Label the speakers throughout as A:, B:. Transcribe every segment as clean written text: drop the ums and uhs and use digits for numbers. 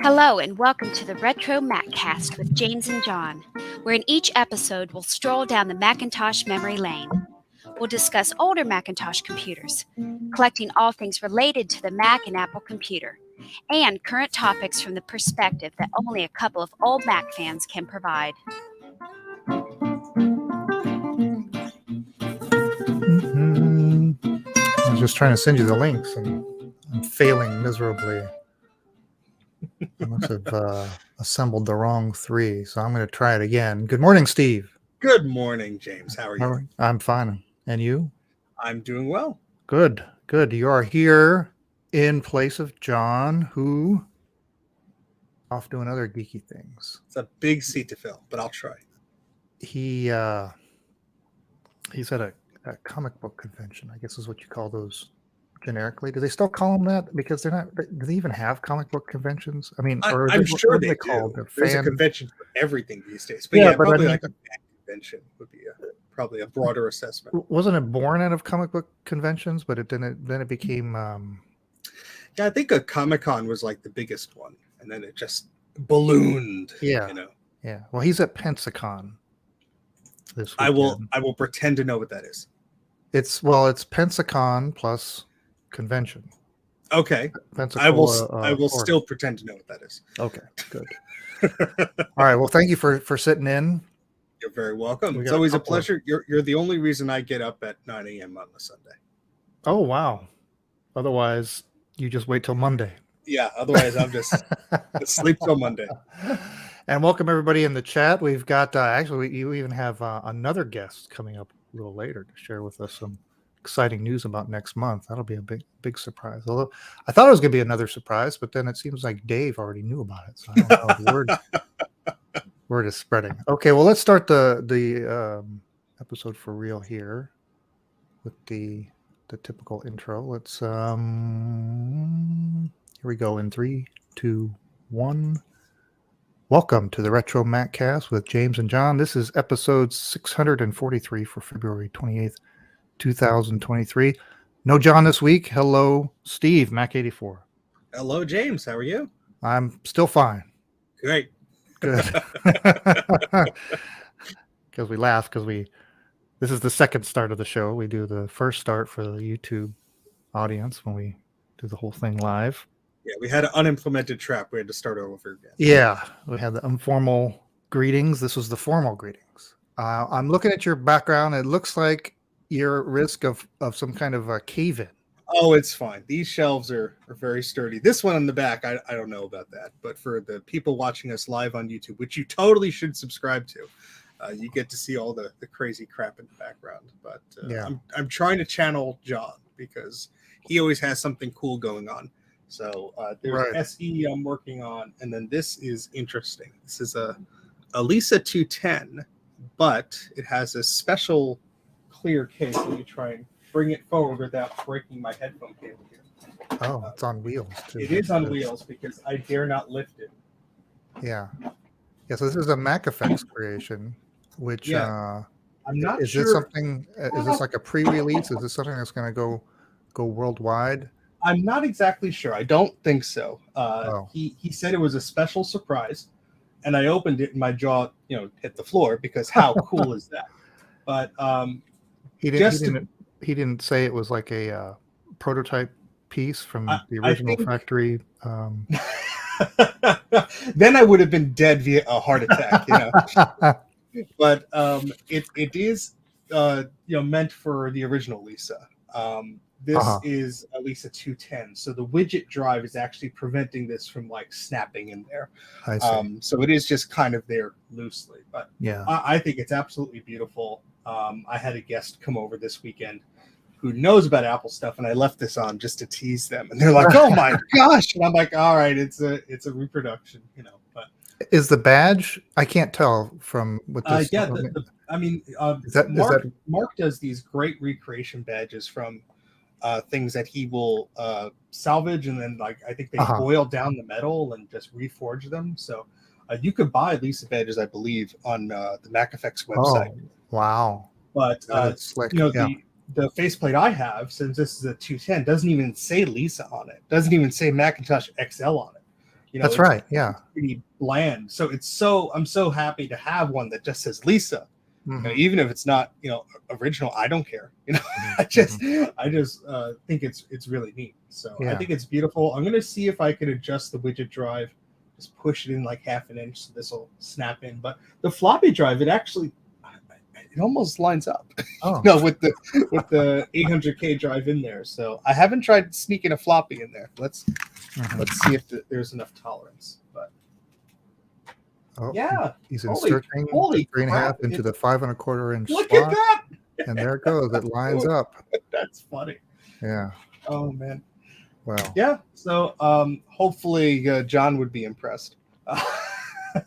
A: Hello and welcome to the RetroMacCast with James and John, where in each episode we'll stroll down the Macintosh memory lane. We'll discuss older Macintosh computers, collecting all things related to the Mac and Apple computer, and current topics from the perspective that only a couple of old Mac fans can provide.
B: I was just trying to send you the links and I'm failing miserably. I must have assembled the wrong three, so I'm going to try it again. Good morning, Steve.
C: Good morning, James. How are you?
B: I'm fine. And you?
C: I'm doing well.
B: Good. You are here in place of John, who off doing other geeky things.
C: It's a big seat to fill, but I'll try.
B: He's at a comic book convention, I guess is what you call those generically. Do they still call them that? Because they're not. Do they even have comic book conventions? I mean,
C: I'm sure they do. There's a convention for everything these days. But yeah, probably like a fan convention would be probably a broader assessment.
B: Wasn't it born out of comic book conventions? But it didn't. Then it became.
C: Yeah, I think a Comic-Con was like the biggest one, and then it just ballooned.
B: Yeah.
C: You know.
B: Yeah. Well, he's at Pensacon this weekend.
C: I will pretend to know what that is.
B: It's Pensacon plus convention.
C: Okay.
B: Pensacola,
C: I will still pretend to know what that is.
B: Okay, good. All right. Well, thank you for sitting in.
C: You're very welcome. It's always a pleasure. You're the only reason I get up at 9 a.m. on a Sunday.
B: Oh, wow. Otherwise, you just wait till Monday.
C: Yeah. Otherwise, I'm just sleep till Monday.
B: And welcome everybody in the chat. We've got you even have another guest coming up a little later to share with us some exciting news about next month. That'll be a big surprise. Although I thought it was going to be another surprise, but then it seems like Dave already knew about it. So I don't know. The word is spreading. Okay, well, let's start the episode for real here with the typical intro. Let's here we go in 3, 2, 1. Welcome to the RetroMacCast with James and John. This is episode 643 for February 28th, 2023. No John this week. Hello, Steve, Mac84.
C: Hello, James. How are you?
B: I'm still fine.
C: Great.
B: Good. Because we laugh this is the second start of the show. We do the first start for the YouTube audience when we do the whole thing live.
C: Yeah, we had an unimplemented trap. We had to start over again.
B: Yeah, we had the informal greetings. This was the formal greetings. I'm looking at your background. It looks like you're at risk of some kind of a cave-in.
C: Oh, it's fine. These shelves are very sturdy. This one in the back, I don't know about that. But for the people watching us live on YouTube, which you totally should subscribe to, you get to see all the crazy crap in the background. But yeah. I'm trying to channel John because he always has something cool going on. So there's SE I'm working on, and then this is interesting. This is a Lisa 210, but it has a special clear case. Let me try and bring it forward without breaking my headphone cable here.
B: Oh, it's on wheels too.
C: It is on wheels because I dare not lift it.
B: Yeah. So this is a Mac Effects creation, which
C: I'm not
B: is
C: sure.
B: This something? Is this like a pre-release? Is this something that's going to go worldwide?
C: I'm not exactly sure. I don't think so. He said it was a special surprise, and I opened it and my jaw, hit the floor because how cool is that? But
B: he didn't say it was like a prototype piece from the original factory.
C: Then I would have been dead via a heart attack, But it is meant for the original Lisa. This is a Lisa 210, so the widget drive is actually preventing this from like snapping in there.
B: I see.
C: So it is just kind of there loosely, but
B: yeah,
C: I think it's absolutely beautiful. I had a guest come over this weekend who knows about Apple stuff, and I left this on just to tease them, and they're like, "Oh my gosh!" And I'm like, "All right, it's a reproduction, But
B: is the badge? I can't tell from what this.
C: Mark does these great recreation badges from things that he will salvage, and then I think they boil down the metal and just reforge them. So you could buy Lisa badges, I believe, on the MacFX website.
B: Oh, wow!
C: But the faceplate I have, since this is a 210, doesn't even say Lisa on it. Doesn't even say Macintosh XL on it.
B: That's right. Yeah.
C: It's pretty bland. So I'm so happy to have one that just says Lisa.
B: Mhm.
C: Even if it's not original, I don't care. I just think it's really neat. So I
B: Yeah.
C: think it's beautiful. I'm gonna see if I can adjust the widget drive, just push it in like half an inch so this will snap in. But the floppy drive, it almost lines up.
B: Oh.
C: With the 800K drive in there. So I haven't tried sneaking a floppy in there. Let's see if there's enough tolerance. But yeah,
B: he's
C: holy
B: inserting the 3.5
C: crap,
B: into the 5 1/4 inch
C: look
B: slot,
C: at that.
B: and there it goes. It lines up.
C: That's funny.
B: Yeah.
C: Oh man.
B: Wow.
C: Yeah. So hopefully John would be impressed.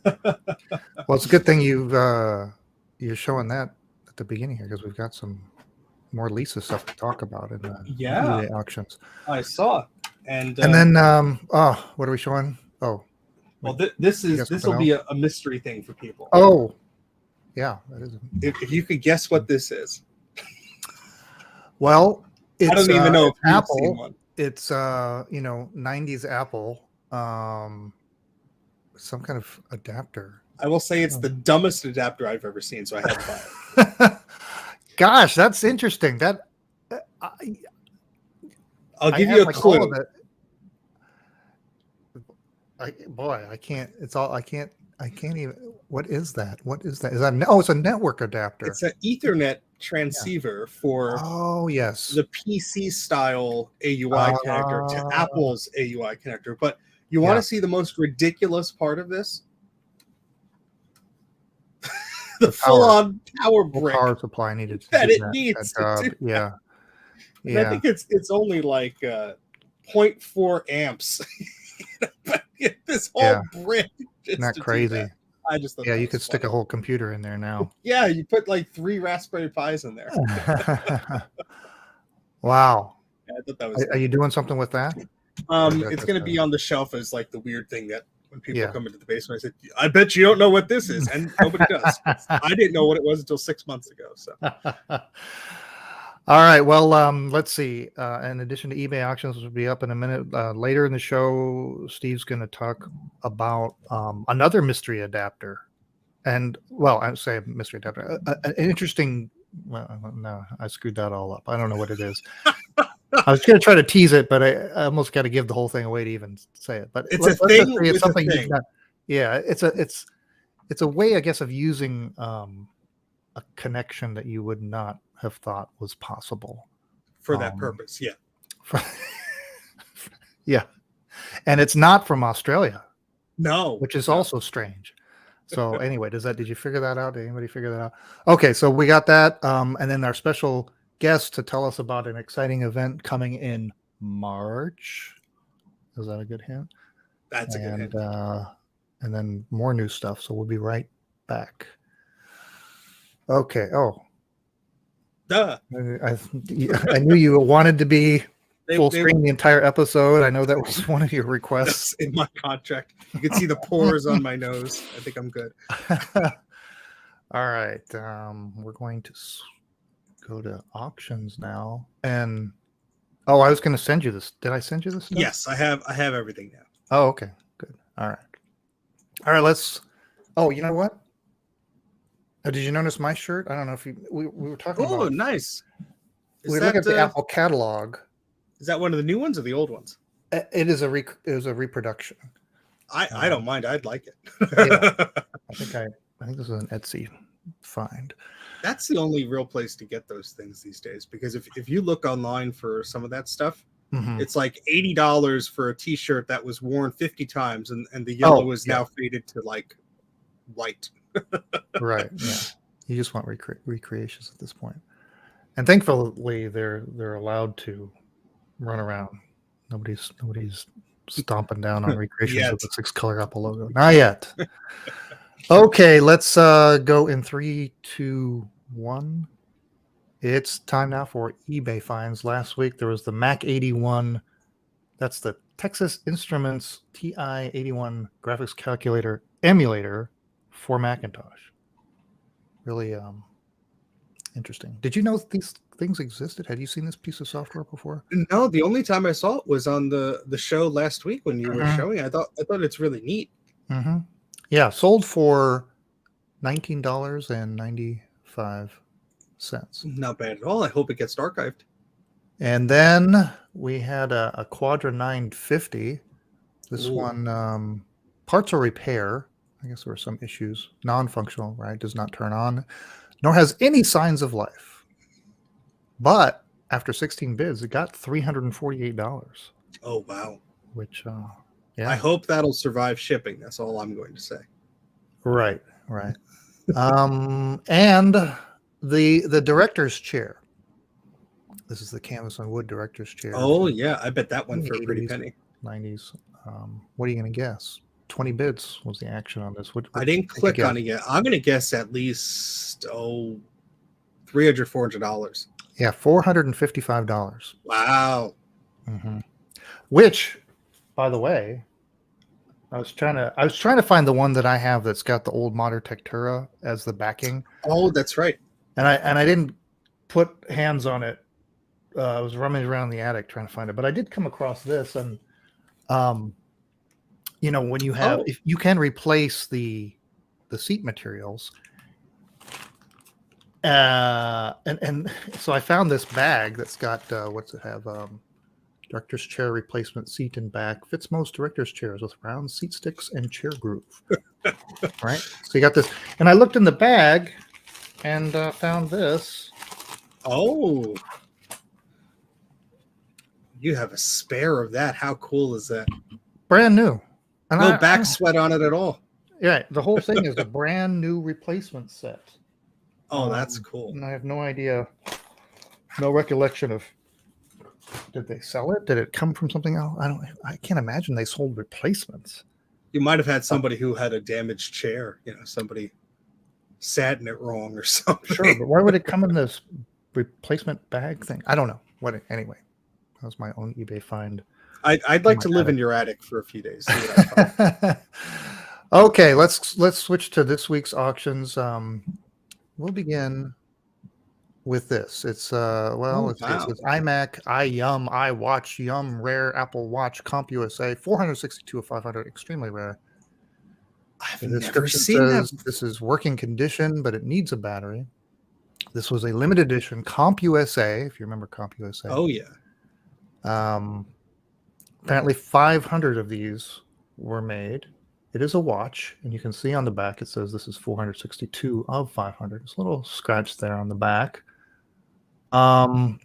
B: Well, it's a good thing you're showing that at the beginning here, because we've got some more Lisa stuff to talk about in the eBay auctions.
C: I saw. And
B: then what are we showing? Oh,
C: well, this will be a mystery thing for people.
B: Oh, yeah, that is.
C: If you could guess what this is.
B: Well, it's,
C: I don't even know if you've
B: Apple.
C: seen one.
B: It's 90s Apple, some kind of adapter.
C: I will say it's the dumbest adapter I've ever seen, so I had to buy it.
B: Gosh, that's interesting. That
C: I'll give you a clue.
B: I can't. I can't even. What is that? Is that? Oh, it's a network adapter.
C: It's an Ethernet transceiver for
B: yes,
C: the PC style AUI connector to Apple's AUI connector. But you want to see the most ridiculous part of this? The full-on power brick
B: power supply needed to
C: that
B: do
C: it needs to do.
B: Yeah.
C: And I think it's only like 0.4 amps. But this whole brick.
B: Isn't that crazy?
C: I just thought
B: you could stick a whole computer in there now.
C: Yeah, you put like 3 Raspberry Pis in there.
B: Wow.
C: Yeah, I thought that was.
B: Are you doing something with that?
C: It's going to be on the shelf as like the weird thing that when people come into the basement, I said, "I bet you don't know what this is," and nobody does. I didn't know what it was until 6 months ago. So.
B: All right. Well, let's see. In addition to eBay auctions, which will be up in a minute. Later in the show, Steve's going to talk about another mystery adapter. And, well, I say mystery adapter. An interesting... Well, no, I screwed that all up. I don't know what it is. I was going to try to tease it, but I almost got to give the whole thing away to even say it. But
C: it's a thing. It's something.
B: Yeah, it's a way, I guess, of using a connection that you would not have thought was possible
C: for that purpose. Yeah.
B: Yeah. And it's not from Australia.
C: No.
B: Which is also strange. So anyway, did you figure that out? Did anybody figure that out? Okay, so we got that. And then our special guest to tell us about an exciting event coming in March. Is that a good hint?
C: That's a good hint.
B: And then more new stuff. So we'll be right back. Okay. Oh.
C: Duh.
B: I knew you wanted to be full screen the entire episode. I know that was one of your requests.
C: In my contract. You can see the pores on my nose. I think I'm good.
B: All right. We're going to go to auctions now. And I was going to send you this. Did I send you this stuff?
C: Yes, I have everything now.
B: Oh, okay. Good. All right. Let's. Oh, you know what? Did you notice my shirt? I don't know if we were talking about.
C: Oh, nice.
B: We look at the Apple catalog.
C: Is that one of the new ones or the old ones?
B: It is a reproduction.
C: I don't mind. I'd like it.
B: Yeah. I think this is an Etsy find.
C: That's the only real place to get those things these days, because if you look online for some of that stuff, it's like $80 for a T-shirt that was worn 50 times, and the yellow is now faded to like white.
B: Right. Yeah. You just want recreations at this point, and thankfully they're allowed to run around. Nobody's stomping down on recreations with the 6-color Apple logo. Not yet. Okay, let's go in 3, 2, 1. It's time now for eBay finds. Last week there was the Mac 81. That's the Texas Instruments TI-81 graphics calculator emulator for Macintosh. Really interesting. Did you know these things existed? Had you seen this piece of software before?
C: No, the only time I saw it was on the show last week when you were
B: Mhm.
C: showing. I thought it's really neat.
B: Mm-hmm. Yeah, sold for $19.95.
C: Not bad at all. I hope it gets archived.
B: And then we had a Quadra 950. This
C: Ooh.
B: one, parts or repair. I guess there were some issues. Non-functional, right? Does not turn on, nor has any signs of life. But after 16 bids, it got $348.
C: Oh wow.
B: Which,
C: I
B: yeah,
C: hope that'll survive shipping. That's all I'm going to say.
B: right. And the director's chair. This is the canvas on wood director's chair.
C: Oh yeah, I bet that one
B: in
C: for a
B: the
C: pretty
B: 80s,
C: penny.
B: 90s. What are you going to guess? 20 bids was the action on this. What
C: I didn't
B: take a
C: click
B: guess?
C: on it yet. I'm going to guess at least $300, $400.
B: Yeah, $455.
C: Wow.
B: Mm-hmm. Which, by the way, I was trying to find the one that I have that's got the old Modern Tectura as the backing,
C: Oh, that's right.
B: and I didn't put hands on it. I was rummaging around the attic trying to find it, but I did come across this, and when you have, if you can replace the seat materials, and so I found this bag that's got what's it have? Director's chair replacement seat and back, fits most director's chairs with round seat sticks and chair groove. Right, so you got this, and I looked in the bag and found this.
C: Oh, you have a spare of that. How cool is that?
B: Brand new. And
C: no back sweat on it at all.
B: Yeah, the whole thing is a brand new replacement set.
C: Oh, that's cool.
B: And I have no idea, no recollection of, did they sell it? Did it come from something else? I can't imagine they sold replacements.
C: You might have had somebody who had a damaged chair. Somebody sat in it wrong or something.
B: Sure, but why would it come in this replacement bag thing? I don't know. Anyway, that was my own eBay find.
C: I'd like to live in your attic for a few days. See what I find.
B: Okay, let's switch to this week's auctions. We'll begin with this. It's it's iMac, iYum, iWatch, Yum, Rare, Apple Watch, CompUSA, 462 of 500, extremely rare.
C: The description says
B: this is working condition, but it needs a battery. This was a limited edition CompUSA, if you remember CompUSA.
C: Oh yeah.
B: Apparently 500 of these were made. It is a watch, and you can see on the back it says this is 462 of 500. There's a little scratch there on the back. On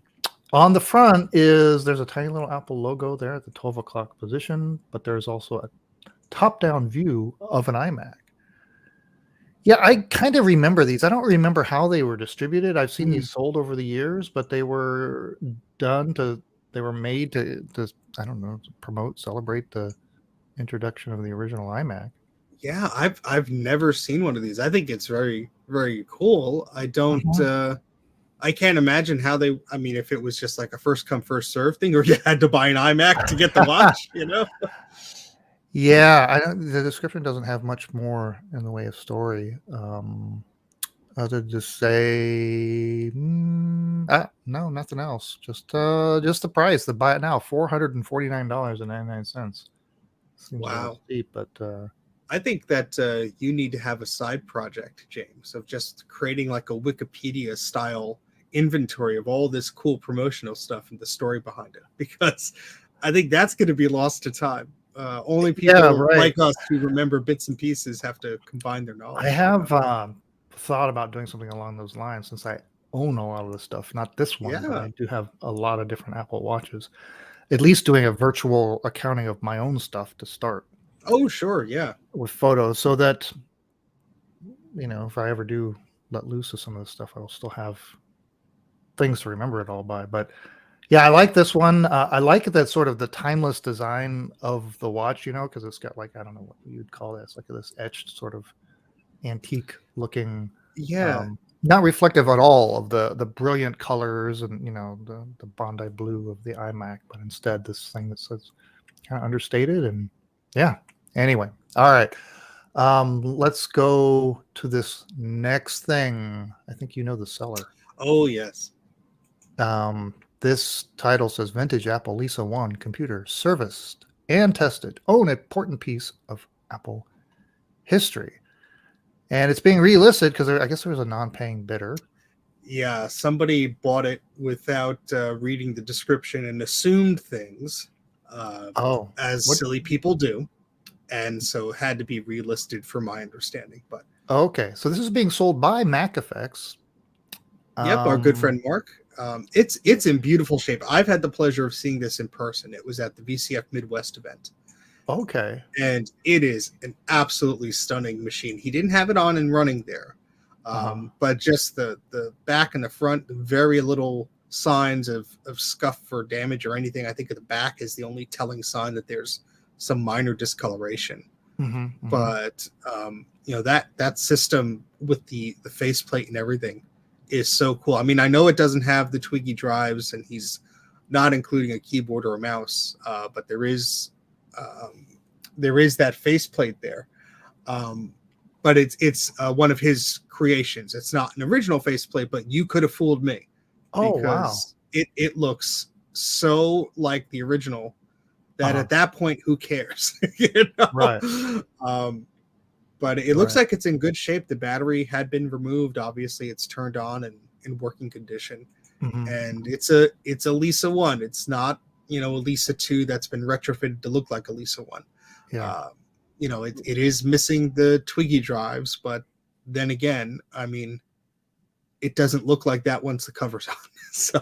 B: the front there's a tiny little Apple logo there at the 12 o'clock position, but there's also a top-down view of an iMac. Yeah, I kind of remember these. I don't remember how they were distributed. I've seen these sold over the years, but they were made to I don't know, to promote, celebrate the introduction of the original iMac.
C: Yeah, I've never seen one of these. I think it's very, very cool. I don't I can't imagine how they, if it was just like a first come first serve thing, or you had to buy an iMac to get the watch,
B: Yeah, the description doesn't have much more in the way of story. Other to say, no, nothing else. Just the price. The buy it now, $449.99. Seems a little steep, but
C: I think that you need to have a side project, James, of just creating like a Wikipedia style inventory of all this cool promotional stuff and the story behind it, because I think that's going to be lost to time. Only people like us who remember bits and pieces have to combine their knowledge.
B: I have thought about doing something along those lines, since I own a lot of this stuff. Not this one, but I do have a lot of different Apple Watches. At least doing a virtual accounting of my own stuff to start.
C: Oh, sure, yeah.
B: With photos, so that if I ever do let loose of some of this stuff, I will still have things to remember it all by. But yeah, I like this one. I like that sort of the timeless design of the watch, because it's got like, I don't know what you'd call this, like this etched sort of antique looking, not reflective at all of the brilliant colors and the Bondi blue of the iMac, but instead this thing that says kind of understated. And anyway, all right, let's go to this next thing. I think the seller.
C: Oh yes.
B: This title says Vintage Apple Lisa 1 computer serviced and tested. Oh, an important piece of Apple history. And it's being relisted because I guess there was a non-paying bidder.
C: Yeah, somebody bought it without reading the description and assumed things, as
B: what?
C: silly people do, and so had to be relisted, from my understanding. But
B: Okay, so this is being sold by Mac Effects.
C: yep, our good friend Mark. It's in beautiful shape. I've had the pleasure of seeing this in person. It was at the VCF Midwest event.
B: Okay.
C: And it is an absolutely stunning machine. He didn't have it on and running there, but just the back and the front, very little signs of scuff or damage or anything. I think at the back is the only telling sign that there's some minor discoloration. But that system with the faceplate and everything is so cool. I mean, I know it doesn't have the Twiggy drives, and he's not including a keyboard or a mouse, but there is that faceplate there. But it's one of his creations. It's not an original faceplate, but you could have fooled me.
B: Oh,
C: because it looks so like the original that at that point, who cares?
B: Right.
C: But it looks like it's in good shape. The battery had been removed. Obviously, it's turned on and in working condition. And it's a Lisa 1. It's not, a Lisa 2 that's been retrofitted to look like a Lisa 1.
B: Yeah.
C: It is missing the Twiggy drives, but then again, I mean, it doesn't look like that once the cover's on. So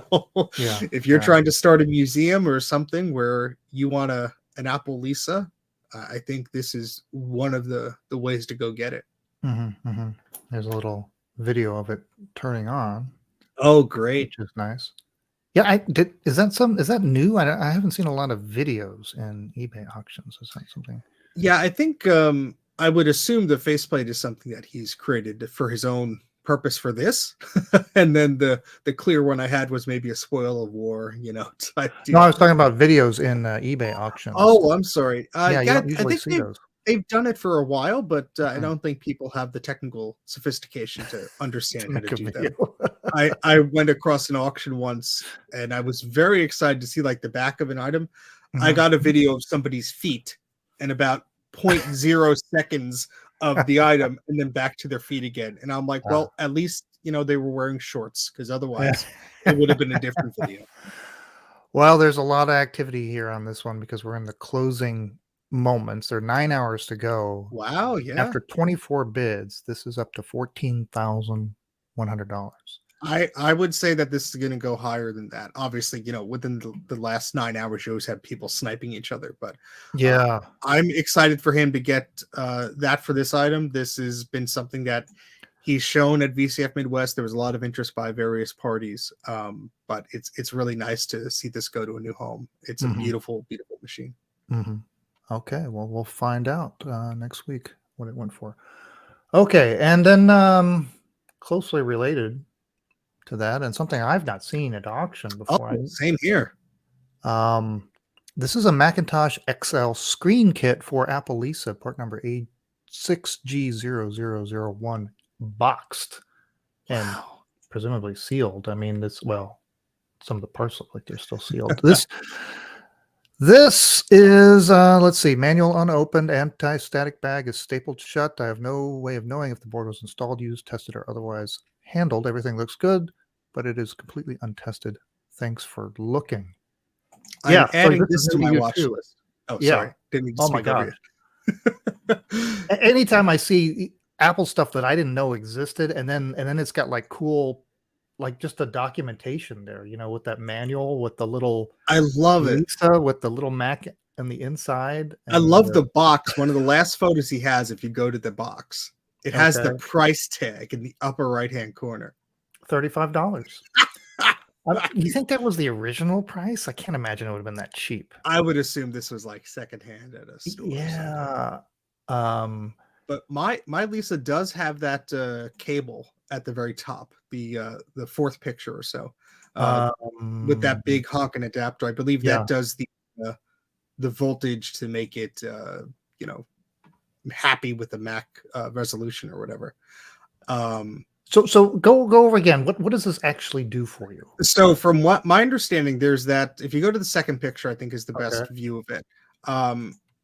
C: if you're trying to start a museum or something where you want an Apple Lisa, I think this is one of the ways to go get it.
B: There's a little video of it turning on.
C: Oh, great.
B: Which is nice. Yeah, is that new? I haven't seen a lot of videos in eBay auctions. Is that something?
C: Yeah, I think I would assume the faceplate is something that he's created for his own purpose for this. And then the clear one I had was maybe a spoil of war, type deal.
B: No, I was talking about videos in eBay auctions.
C: Oh, I'm sorry.
B: Yeah, you don't
C: I
B: usually
C: think
B: see those.
C: they've done it for a while, but I don't think people have the technical sophistication to understand how to do that. I went across an auction once, and I was very excited to see like the back of an item. I got a video of somebody's feet and about 0.0 seconds of the item, and then back to their feet again. And I'm like, well, at least they were wearing shorts, because otherwise it would have been a different video.
B: Well, there's a lot of activity here on this one because we're in the closing moments. There are 9 hours to go.
C: Wow, yeah.
B: After 24 bids, this is up to $14,100.
C: I would say that this is going to go higher than that. Obviously, within the last 9 hours, you always have people sniping each other. But
B: yeah,
C: I'm excited for him to get that for this item. This has been something that he's shown at VCF Midwest. There was a lot of interest by various parties, but it's really nice to see this go to a new home. It's a beautiful, beautiful machine.
B: Okay, well, we'll find out next week what it went for. Okay, and then closely related to that, and something I've not seen at auction before.
C: Same here.
B: This is a Macintosh XL screen kit for Apple Lisa, part number A6G0001, boxed and presumably sealed. I mean, some of the parts look like they're still sealed. This is, let's see, manual unopened, anti-static bag is stapled shut. I have no way of knowing if the board was installed, used, tested, or otherwise handled. Everything looks good, but it is completely untested. Thanks for looking.
C: I'm adding this to my watch list. Oh, sorry. Didn't mean to
B: oh my God. Anytime I see Apple stuff that I didn't know existed, and then it's got like cool, like just the documentation there, with that manual with the little,
C: I love
B: Lisa
C: it
B: with the little Mac on the inside.
C: I love the box. One of the last photos he has, if you go to the box, it has the price tag in the upper right hand corner.
B: $35. You think that was the original price? I can't imagine it would have been that cheap.
C: I would assume this was like secondhand at a store.
B: Yeah.
C: But my Lisa does have that cable at the very top, the fourth picture or so, with that big honking adapter. I believe that does the voltage to make it happy with the Mac resolution or whatever.
B: So go over again. What does this actually do for you?
C: So from what my understanding, there's that if you go to the second picture, I think is the best
B: Okay.
C: view of it.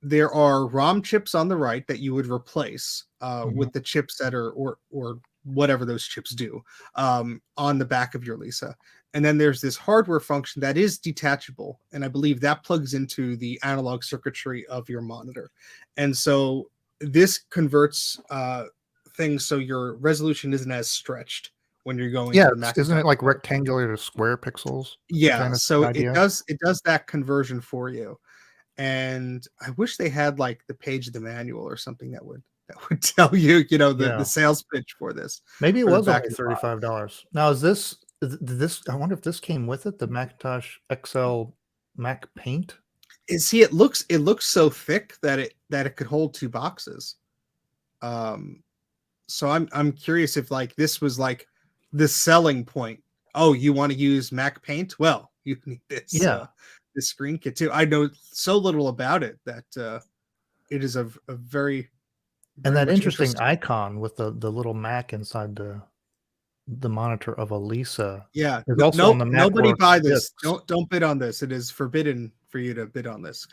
C: There are ROM chips on the right that you would replace
B: Mhm.
C: with the chips that are or whatever those chips do on the back of your Lisa. And then there's this hardware function that is detachable, and I believe that plugs into the analog circuitry of your monitor. And so this converts things so your resolution isn't as stretched when you're going
B: Yeah,
C: through
B: isn't
C: Macintosh.
B: it like rectangular to square pixels?
C: Yeah,
B: Kind of
C: so
B: idea.
C: it does that conversion for you. And I wish they had like the page of the manual or something that would tell you, you know, the
B: Yeah.
C: sales pitch for this
B: Maybe it
C: for the
B: was
C: back
B: only
C: of the box.
B: $35. Now, is this I wonder if this came with it, the Macintosh XL Mac Paint?
C: And see, it looks so thick that it could hold two boxes. So I'm curious if like this was like the selling point. Oh, you want to use Mac Paint? Well, you need
B: Yeah.
C: this screen kit too. I know so little about it that it is a very
B: And
C: very
B: that
C: much
B: interesting
C: interesting.
B: icon with the little Mac inside the monitor of a Lisa
C: Yeah,
B: is also on the
C: nobody
B: MacWorks
C: buy this.
B: discs.
C: Don't bid on this. It is forbidden for you to bid on this.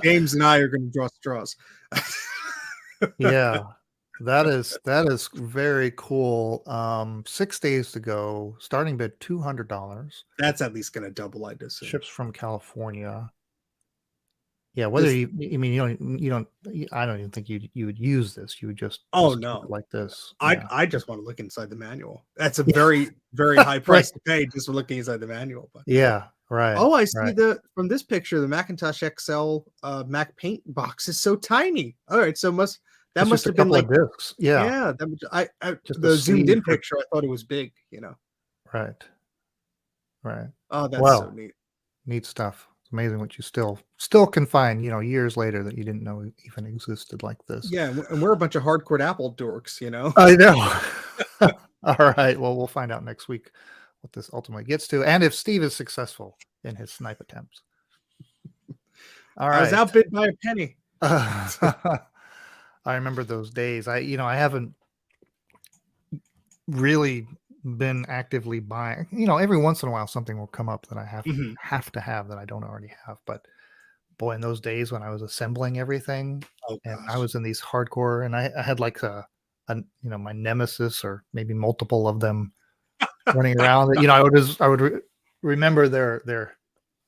C: James and I are going to draw straws.
B: Yeah. That is very cool. 6 days to go. Starting bid $200.
C: That's at least going to double, I'd assume.
B: Ships from California. Yeah, whether
C: This,
B: I mean, I don't even think you would use this. You would just
C: oh
B: keep it
C: no,
B: like this.
C: I
B: Yeah.
C: I just want to look inside the manual. That's a very very high
B: Right.
C: price to pay just for looking inside the manual. But
B: Yeah, right.
C: oh, I see
B: Right.
C: the from this picture the Macintosh XL Mac Paint box is so tiny. All right, so that
B: It's
C: must
B: just a
C: have been
B: couple
C: like
B: of discs. Yeah,
C: yeah.
B: just a
C: The zoomed
B: sleeve
C: in
B: for
C: picture I thought it was big. You know.
B: right. Right.
C: Oh, that's so
B: Well,
C: neat.
B: neat stuff. It's amazing what you still can find, years later that you didn't know even existed like this.
C: Yeah, and we're a bunch of hardcore Apple dorks, you know.
B: I know. All right. Well, we'll find out next week what this ultimately gets to, and if Steve is successful in his snipe attempts. All
C: I was
B: right.
C: outbid by a penny.
B: I remember those days. I haven't really been actively buying. Every once in a while something will come up that I
C: Mhm.
B: have to have that I don't already have. But boy, in those days when I was assembling everything
C: Oh
B: and I
C: gosh.
B: was in these hardcore, and I had like my nemesis or maybe multiple of them running around. I would remember their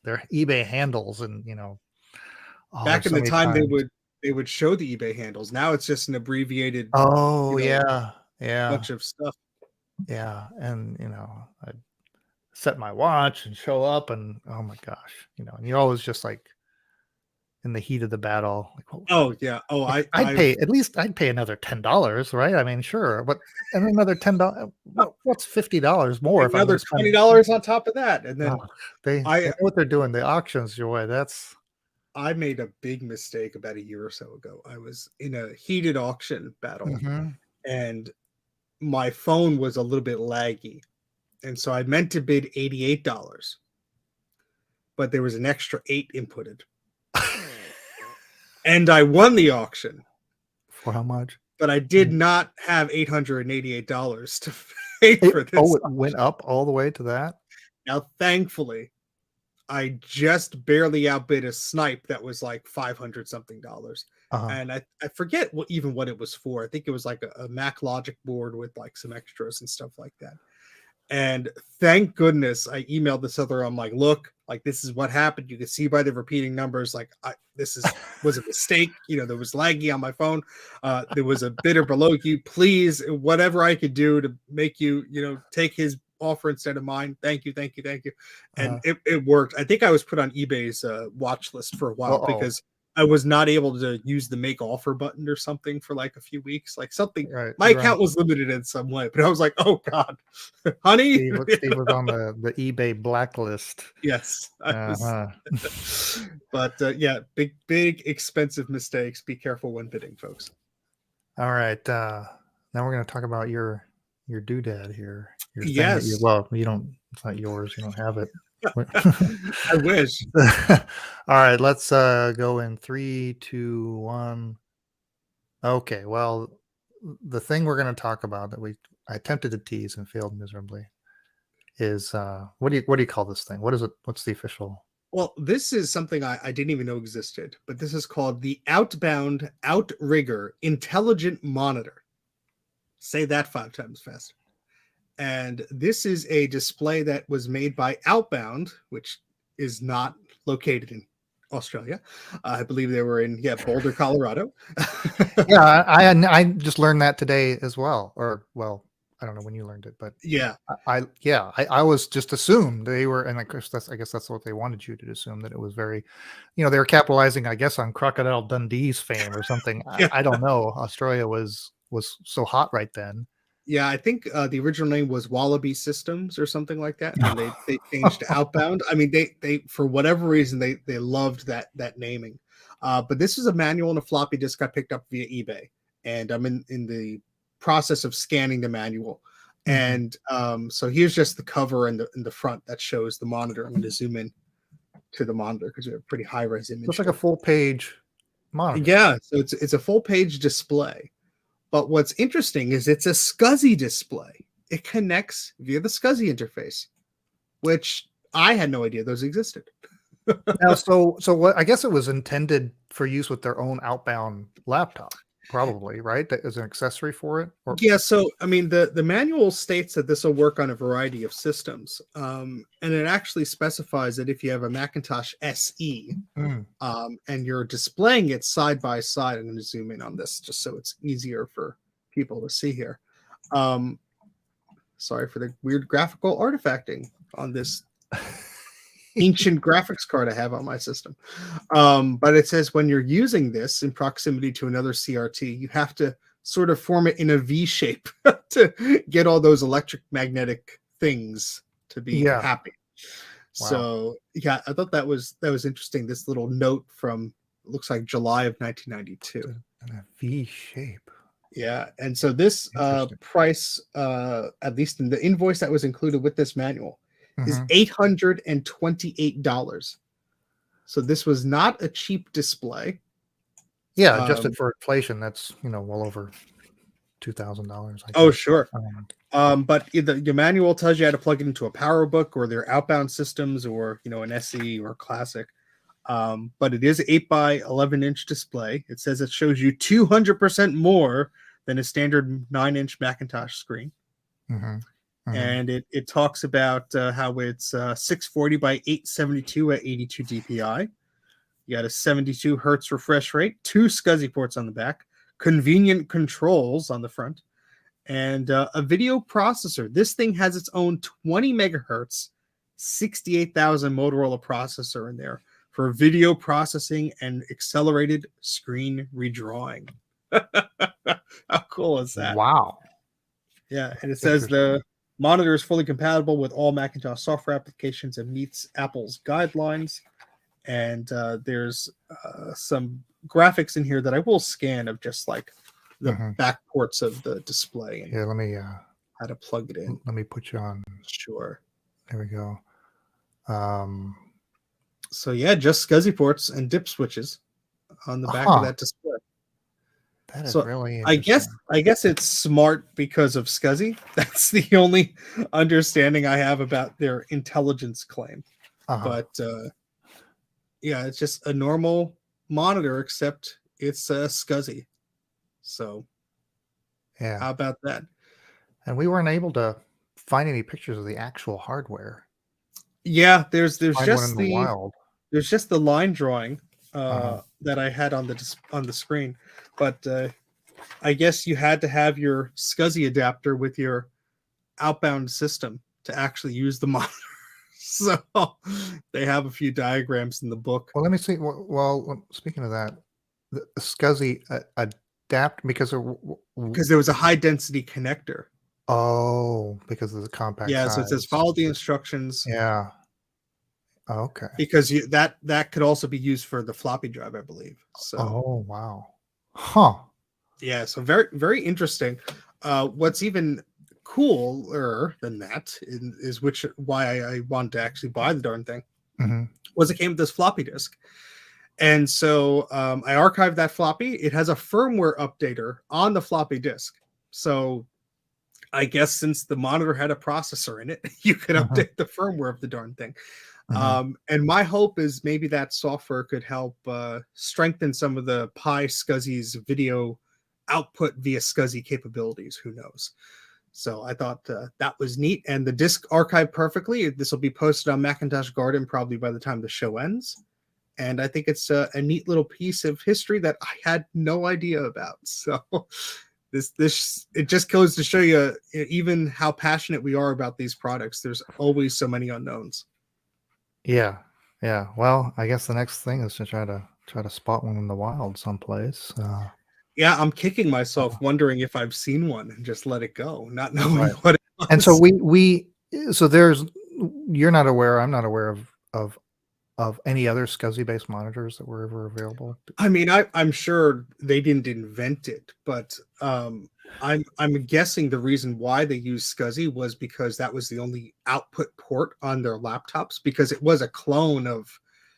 B: eBay handles, and
C: Back
B: there's
C: in
B: so
C: the
B: many
C: time
B: times.
C: they would show the eBay handles. Now it's just an abbreviated,
B: Oh
C: you know,
B: yeah, yeah,
C: bunch of stuff.
B: yeah, and I'd set my watch and show up, and oh my gosh, and you're always just like in the heat of the battle, like, well,
C: Oh yeah. Oh,
B: like
C: I've
B: I'd pay another $10, right? I mean, sure, but and another $10. What's $50 more if I'm going
C: another
B: to spend?
C: $20 on top of that. And
B: Oh,
C: then
B: they know what they're doing. The auctions, Joy. That's
C: I made a big mistake about a year or so ago. I was in a heated auction battle
B: mhm.
C: and my phone was a little bit laggy. And so I meant to bid $88, but there was an extra 8 inputted. And I won the auction,
B: For how much?
C: but I did not have $888 to pay for this
B: It went
C: auction.
B: up all the way to that.
C: Now, thankfully, I just barely outbid a snipe that was like 500 something dollars.
B: Uh-huh.
C: And I forget what it was for. I think it was like a Mac Logic board with like some extras and stuff like that. And thank goodness I emailed this other. I'm like, look, like this is what happened. You can see by the repeating numbers, like was a mistake. There was laggy on my phone. There was a bidder below you. Please, whatever I could do to make you, take his offer instead of mine. Thank you, thank you, thank you. And
B: Uh-huh.
C: it worked. I think I was put on eBay's watch list for a while
B: Uh-oh.
C: because I was not able to use the make offer button or something for like a few weeks. Like something,
B: Right,
C: my
B: right.
C: account was limited in some way, but I was like, oh God, honey.
B: Steve was on the eBay blacklist.
C: Yes. I was,
B: Uh-huh.
C: but yeah, big, expensive mistakes. Be careful when bidding, folks.
B: All right. Now we're going to talk about your doodad here. Your thing that
C: Yes.
B: you don't. It's not yours. You don't have it.
C: I wish.
B: All right. Let's go in 3, 2, 1. Okay. Well, the thing we're going to talk about that I attempted to tease and failed miserably is what do you call this thing? What is it? What's the official?
C: Well, this is something I didn't even know existed, but this is called the Outbound Outrigger Intelligent Monitor. Say that 5 times fast. And this is a display that was made by Outbound, which is not located in Australia. I believe they were in Boulder, Colorado.
B: Yeah, I just learned that today as well. Or well, I don't know when you learned it, but
C: Yeah.
B: I was just assumed they were, and of course I guess that's what they wanted you to assume, that it was very, they were capitalizing, I guess, on Crocodile Dundee's fame or something.
C: Yeah.
B: I don't know. Australia was so hot right then.
C: Yeah, I think the original name was Wallaby Systems or something like that, and they changed to Outbound. I mean, they for whatever reason they loved that naming. But this is a manual and a floppy disk I picked up via eBay, and I'm in the process of scanning the manual. And so here's just the cover in the front that shows the monitor. I'm going to zoom in to the monitor because we have a pretty high res image.
B: Looks like a full page monitor.
C: Yeah, so it's a full page display. But what's interesting is it's a SCSI display. It connects via the SCSI interface, which I had no idea those existed.
B: Now, so what? I guess it was intended for use with their own Outbound laptop, probably, right? That is an accessory for it. Or...
C: Yeah. So I mean, the manual states that this will work on a variety of systems, and it actually specifies that if you have a Macintosh SE, and you're displaying it side by side, I'm going to zoom in on this just so it's easier for people to see here. Sorry for the weird graphical artifacting on this ancient graphics card I have on my system. But it says when you're using this in proximity to another CRT, you have to sort of form it in a V shape to get all those electromagnetic things to be happy. Wow. So yeah, I thought that was interesting. This little note from looks like July of 1992.
B: In a V shape.
C: Yeah, and so this price, at least in the invoice that was included with this manual, is $828. So this was not a cheap display.
B: Yeah, adjusted for inflation, that's well over $2,000.
C: Oh, sure. But your manual tells you how to plug it into a PowerBook or their Outbound systems, or an SE or Classic. But it is an 8x11-inch display. It says it shows you 200% more than a standard 9-inch Macintosh screen. And it talks about how it's 640 by 872 at 82 DPI. You got a 72 hertz refresh rate, 2 SCSI ports on the back, convenient controls on the front, and a video processor. This thing has its own 20 megahertz, 68,000 Motorola processor in there for video processing and accelerated screen redrawing. How cool is that?
B: Wow.
C: Yeah, and it says the monitor is fully compatible with all Macintosh software applications and meets Apple's guidelines. And there's some graphics in here that I will scan of just like the back ports of the display. And
B: let me
C: how to plug it in.
B: Let me put you on.
C: Sure.
B: There we go.
C: So yeah, just SCSI ports and dip switches on the back of that display.
B: That is really
C: I guess it's smart because of SCSI. That's the only understanding I have about their intelligence claim. But yeah, it's just a normal monitor, except it's SCSI. So
B: yeah,
C: how about that?
B: And we weren't able to find any pictures of the actual hardware.
C: Yeah, there's just the
B: wild.
C: There's just the line drawing that I had on the screen, but I guess you had to have your SCSI adapter with your Outbound system to actually use the monitor. So they have a few diagrams in the book.
B: Well, let me see. Well, speaking of that, the SCSI adapt because
C: there was a high density connector.
B: Oh, because of the compact.
C: Yeah,
B: size.
C: So it says follow the instructions.
B: Yeah. Okay.
C: Because that could also be used for the floppy drive, I believe. So.
B: Oh wow. Huh.
C: Yeah. So very very interesting. What's even cooler than that is why I wanted to actually buy the darn thing was it came with this floppy disk, And so I archived that floppy. It has a firmware updater on the floppy disk. So I guess since the monitor had a processor in it, you could update the firmware of the darn thing. And my hope is maybe that software could help strengthen some of the Pi SCSI's video output via SCSI capabilities. Who knows? So I thought that was neat. And the disk archived perfectly. This will be posted on Macintosh Garden probably by the time the show ends. And I think it's a neat little piece of history that I had no idea about. So this it just goes to show you even how passionate we are about these products. There's always so many unknowns.
B: Yeah. Well, I guess the next thing is to try to spot one in the wild someplace.
C: Yeah, I'm kicking myself wondering if I've seen one and just let it go, not knowing what it was.
B: And so you're not aware, I'm not aware of any other SCSI based monitors that were ever available.
C: I mean, I'm sure they didn't invent it, but I'm guessing the reason why they used SCSI was because that was the only output port on their laptops, because it was a clone of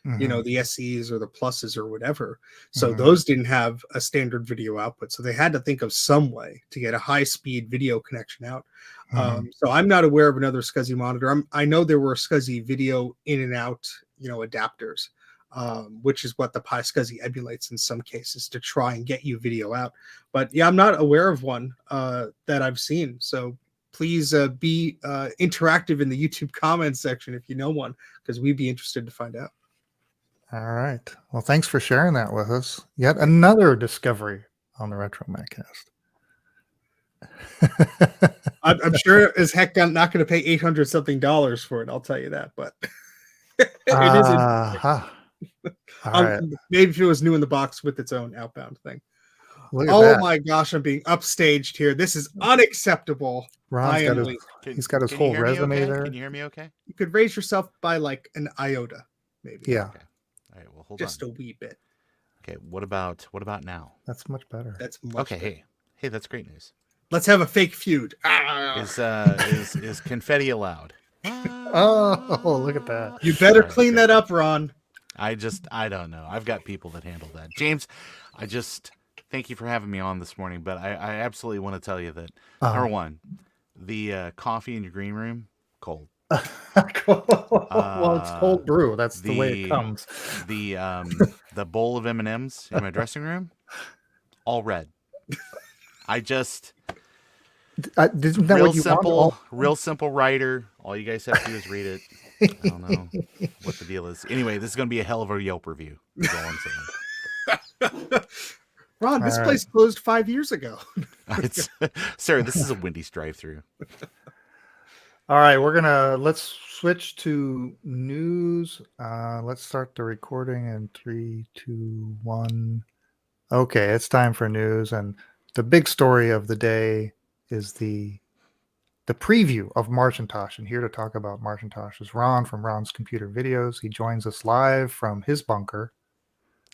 C: the SEs or the pluses or whatever. So those didn't have a standard video output. So they had to think of some way to get a high speed video connection out. So I'm not aware of another SCSI monitor. I know there were SCSI video in and out, adapters, which is what the Pi SCSI emulates in some cases to try and get you video out. But yeah, I'm not aware of one that I've seen. So please be interactive in the YouTube comments section if you know one, because we'd be interested to find out.
B: All right. Well, thanks for sharing that with us. Yet another discovery on the RetroMacCast.
C: I'm sure as heck I'm not going to pay $800 something for it. I'll tell you that, but it isn't.
B: Right.
C: Maybe if it was new in the box with its own outbound thing.
B: Oh that.
C: My gosh, I'm being upstaged here. This is unacceptable.
B: He's got his whole resume there.
D: Can you hear me okay?
C: You could raise yourself by like an iota, maybe.
B: Yeah.
D: Okay. All right, well, hold
C: just
D: on.
C: a wee bit.
D: Okay, what about now?
B: That's much better.
C: That's much better.
D: Hey, that's great news.
C: Let's have a fake feud.
D: Is confetti allowed?
B: Oh, look at that.
C: You better clean that up, Ron.
D: I don't know. I've got people that handle that. James, thank you for having me on this morning, but I absolutely want to tell you that number one, the coffee in your green room, cold.
B: Well, it's cold brew. That's the way it comes.
D: The bowl of M&Ms in my dressing room, all red. Real simple writer. All you guys have to do is read it. I don't know what the deal is. Anyway, this is going to be a hell of a Yelp review. That's all I'm saying.
C: Ron, this place closed 5 years ago.
D: Sir, this is a Wendy's drive-through.
B: All right, let's switch to news. Let's start the recording in 3, 2, 1. Okay, it's time for news, and the big story of the day is the preview of Marcintosh. And here to talk about Marcintosh is Ron from Ron's Computer Videos. He joins us live from his bunker.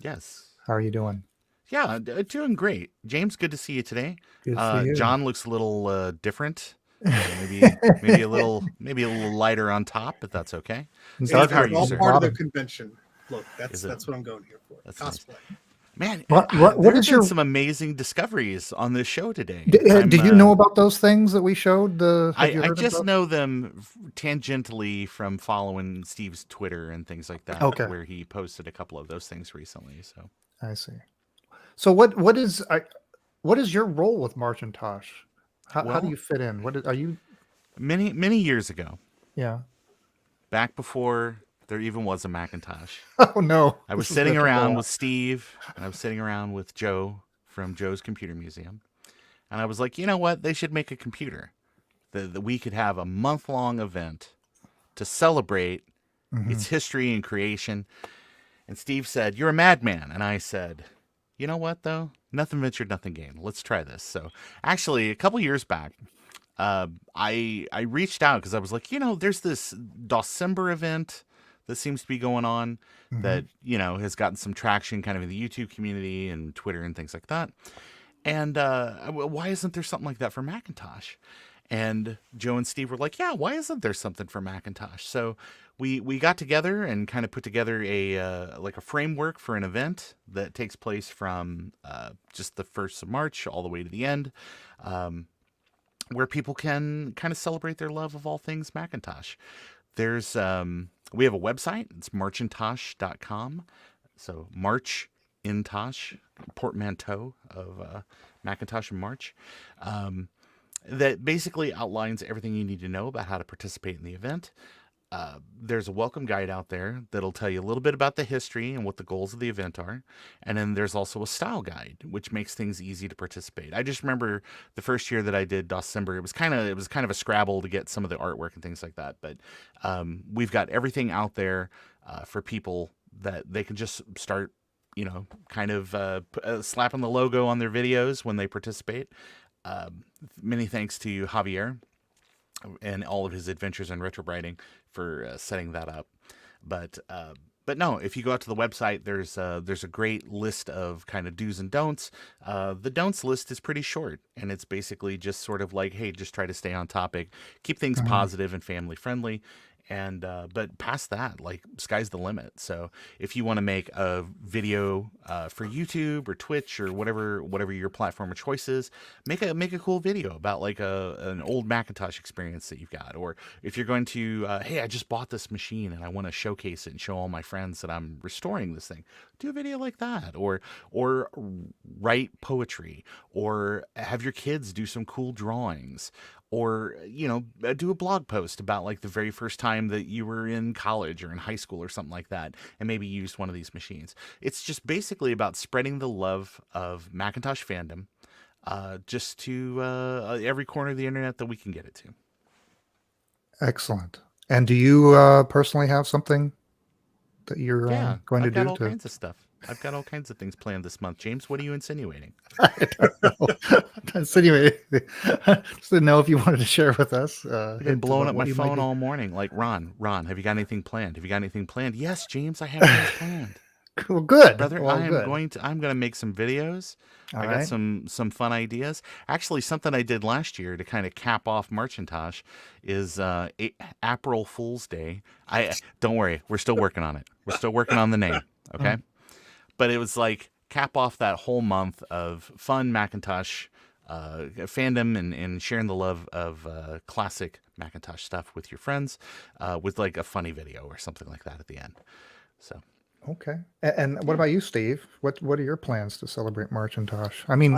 D: Yes.
B: How are you doing?
D: Yeah, doing great. James, good to see you today.
B: Good to see you.
D: John looks a little different. Maybe a little lighter on top, but that's okay.
C: Steve, how are you, sir? Part of the convention. Look, that's what I'm going here for.
D: That's
C: cosplay.
D: Nice. Man,
B: what is
D: some amazing discoveries on this show today?
B: Did you know about those things that we showed?
D: I just know them tangentially from following Steve's Twitter and things like that, where he posted a couple of those things recently. So
B: I see. So what is your role with Marcintosh? How do you fit in? Are you?
D: Many years ago.
B: Yeah.
D: Back before there even was a Macintosh.
B: Oh no!
D: I was sitting around with Steve, and I was sitting around with Joe from Joe's Computer Museum, and I was like, you know what? They should make a computer that we could have a month-long event to celebrate its history and creation. And Steve said, "You're a madman," and I said, "You know what? Though, nothing ventured, nothing gained. Let's try this." So, actually, a couple years back, I reached out because I was like, there's this December event that seems to be going on that, has gotten some traction kind of in the YouTube community and Twitter and things like that. And why isn't there something like that for Macintosh? And Joe and Steve were like, yeah, why isn't there something for Macintosh? So we got together and kind of put together a like a framework for an event that takes place from just the 1st of March all the way to the end, where people can kind of celebrate their love of all things Macintosh. There's we have a website. It's marchintosh.com. So Marchintosh, portmanteau of Macintosh and March. That basically outlines everything you need to know about how to participate in the event. There's a welcome guide out there that'll tell you a little bit about the history and what the goals of the event are. And then there's also a style guide, which makes things easy to participate. I just remember the first year that I did December, it was kind of a scrabble to get some of the artwork and things like that. But we've got everything out there for people that they can just start, kind of slapping the logo on their videos when they participate. Many thanks to Javier and all of his adventures in retro writing for setting that up. But no, if you go out to the website, there's a great list of kind of do's and don'ts. The don'ts list is pretty short, and it's basically just sort of like, hey, just try to stay on topic, keep things positive and family friendly. And but past that, like, sky's the limit. So if you want to make a video for YouTube or Twitch or whatever your platform of choice is, make a cool video about like an old Macintosh experience that you've got. Or if you're going to hey, I just bought this machine and I want to showcase it and show all my friends that I'm restoring this thing, do a video like that. Or write poetry, or have your kids do some cool drawings, or do a blog post about like the very first time that you were in college or in high school or something like that, and maybe used one of these machines. It's just basically about spreading the love of Macintosh fandom, just to every corner of the internet that we can get it to.
B: Excellent. And do you personally have something that you're going
D: I've
B: to
D: got
B: do?
D: all kinds of stuff. I've got all kinds of things planned this month. James, what are you insinuating?
B: I don't know. Insinuating. Just didn't know if you wanted to share with us.
D: I've been blowing up my phone all morning. Like, Ron, have you got anything planned? Have you got anything planned? Yes, James, I have things planned.
B: Cool, good,
D: brother.
B: Well,
D: I'm
B: good.
D: going to make some videos.
B: All
D: I got some fun ideas. Actually, something I did last year to kind of cap off Marchintosh is April Fool's Day. Don't worry, we're still working on it. We're still working on the name. Okay. But it was like cap off that whole month of fun Macintosh fandom and sharing the love of classic Macintosh stuff with your friends, with like a funny video or something like that at the end. So.
B: Okay. And what about you, Steve? What are your plans to celebrate Marchintosh? I mean,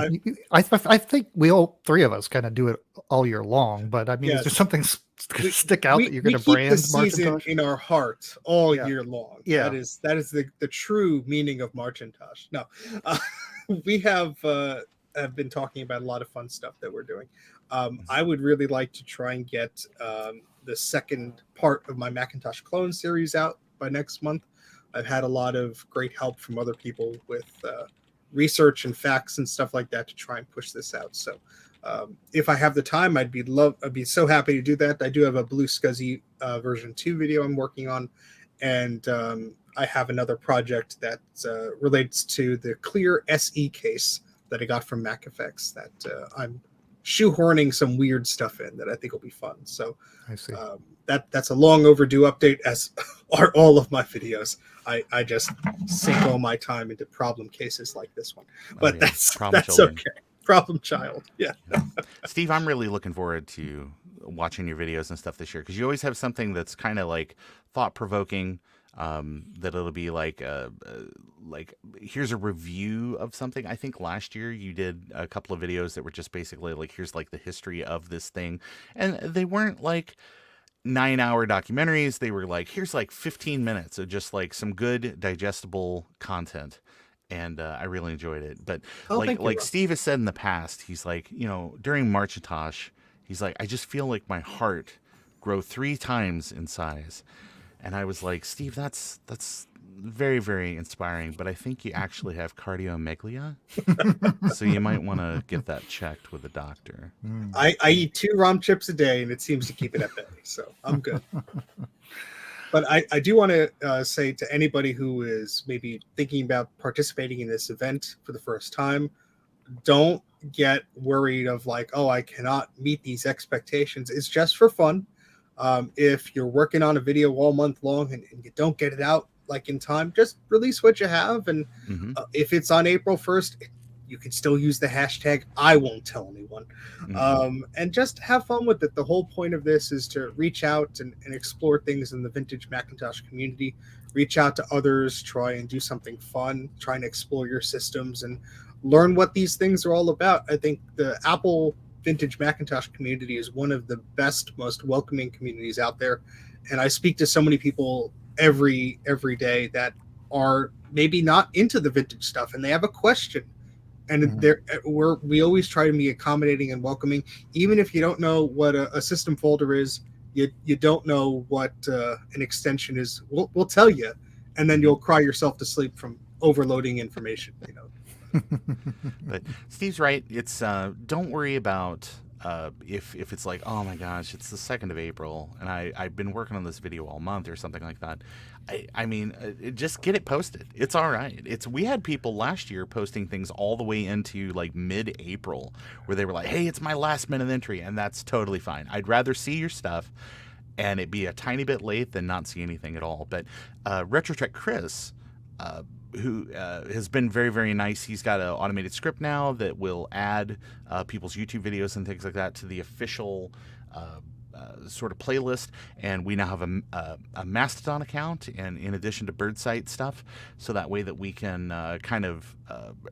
B: I think we all three of us kind of do it all year long, but I mean, is there something stick out that you're going to brand
C: the season
B: Marchintosh?
C: in our heart all year long.
B: Yeah.
C: That is the true meaning of Marchintosh. No, we have been talking about a lot of fun stuff that we're doing. I would really like to try and get the second part of my Macintosh clone series out by next month. I've had a lot of great help from other people with research and facts and stuff like that to try and push this out. So if I have the time, I'd be so happy to do that. I do have a Blue Scuzzy version 2 video I'm working on, and I have another project that relates to the Clear SE case that I got from MacFX that I'm shoehorning some weird stuff in that I think will be fun. So
B: I see.
C: That's a long overdue update, as are all of my videos. I just sink all my time into problem cases like this one, but that's okay. Problem child. Yeah.
D: Steve, I'm really looking forward to watching your videos and stuff this year, because you always have something that's kind of like thought-provoking, that it'll be like here's a review of something. I think last year you did a couple of videos that were just basically like, here's like the history of this thing, and they weren't like 9-hour documentaries. They were like, here's like 15 minutes of just like some good digestible content. And I really enjoyed it. But like Steve has said in the past, he's like, during Marchintosh, he's like, I just feel like my heart grow 3 times in size. And I was like, Steve, that's very, very inspiring. But I think you actually have cardiomegalia. So you might want to get that checked with a doctor.
C: I eat 2 ROM chips a day, and it seems to keep it at bay. So I'm good. But I do want to say to anybody who is maybe thinking about participating in this event for the first time, don't get worried of like, oh, I cannot meet these expectations. It's just for fun. If you're working on a video all month long and you don't get it out like in time, just release what you have. And if it's on April 1st, you can still use the hashtag. I won't tell anyone. And just have fun with it. The whole point of this is to reach out and explore things in the vintage Macintosh community. Reach out to others, try and do something fun, try and explore your systems and learn what these things are all about. I think the Apple vintage Macintosh community is one of the best, most welcoming communities out there. And I speak to so many people every day that are maybe not into the vintage stuff and they have a question. And we always try to be accommodating and welcoming, even if you don't know what a system folder is. You don't know what an extension is. We'll tell you, and then you'll cry yourself to sleep from overloading information.
D: But Steve's right. It's don't worry about if it's like, oh my gosh, it's the 2nd of April, and I've been working on this video all month or something like that. I mean, just get it posted. It's all right. We had people last year posting things all the way into like mid-April where they were like, hey, it's my last minute entry, and that's totally fine. I'd rather see your stuff and it be a tiny bit late than not see anything at all. But RetroTech Chris, who has been very, very nice. He's got an automated script now that will add people's YouTube videos and things like that to the official sort of playlist, and we now have a Mastodon account, and in addition to Birdsite stuff, so that way that we can kind of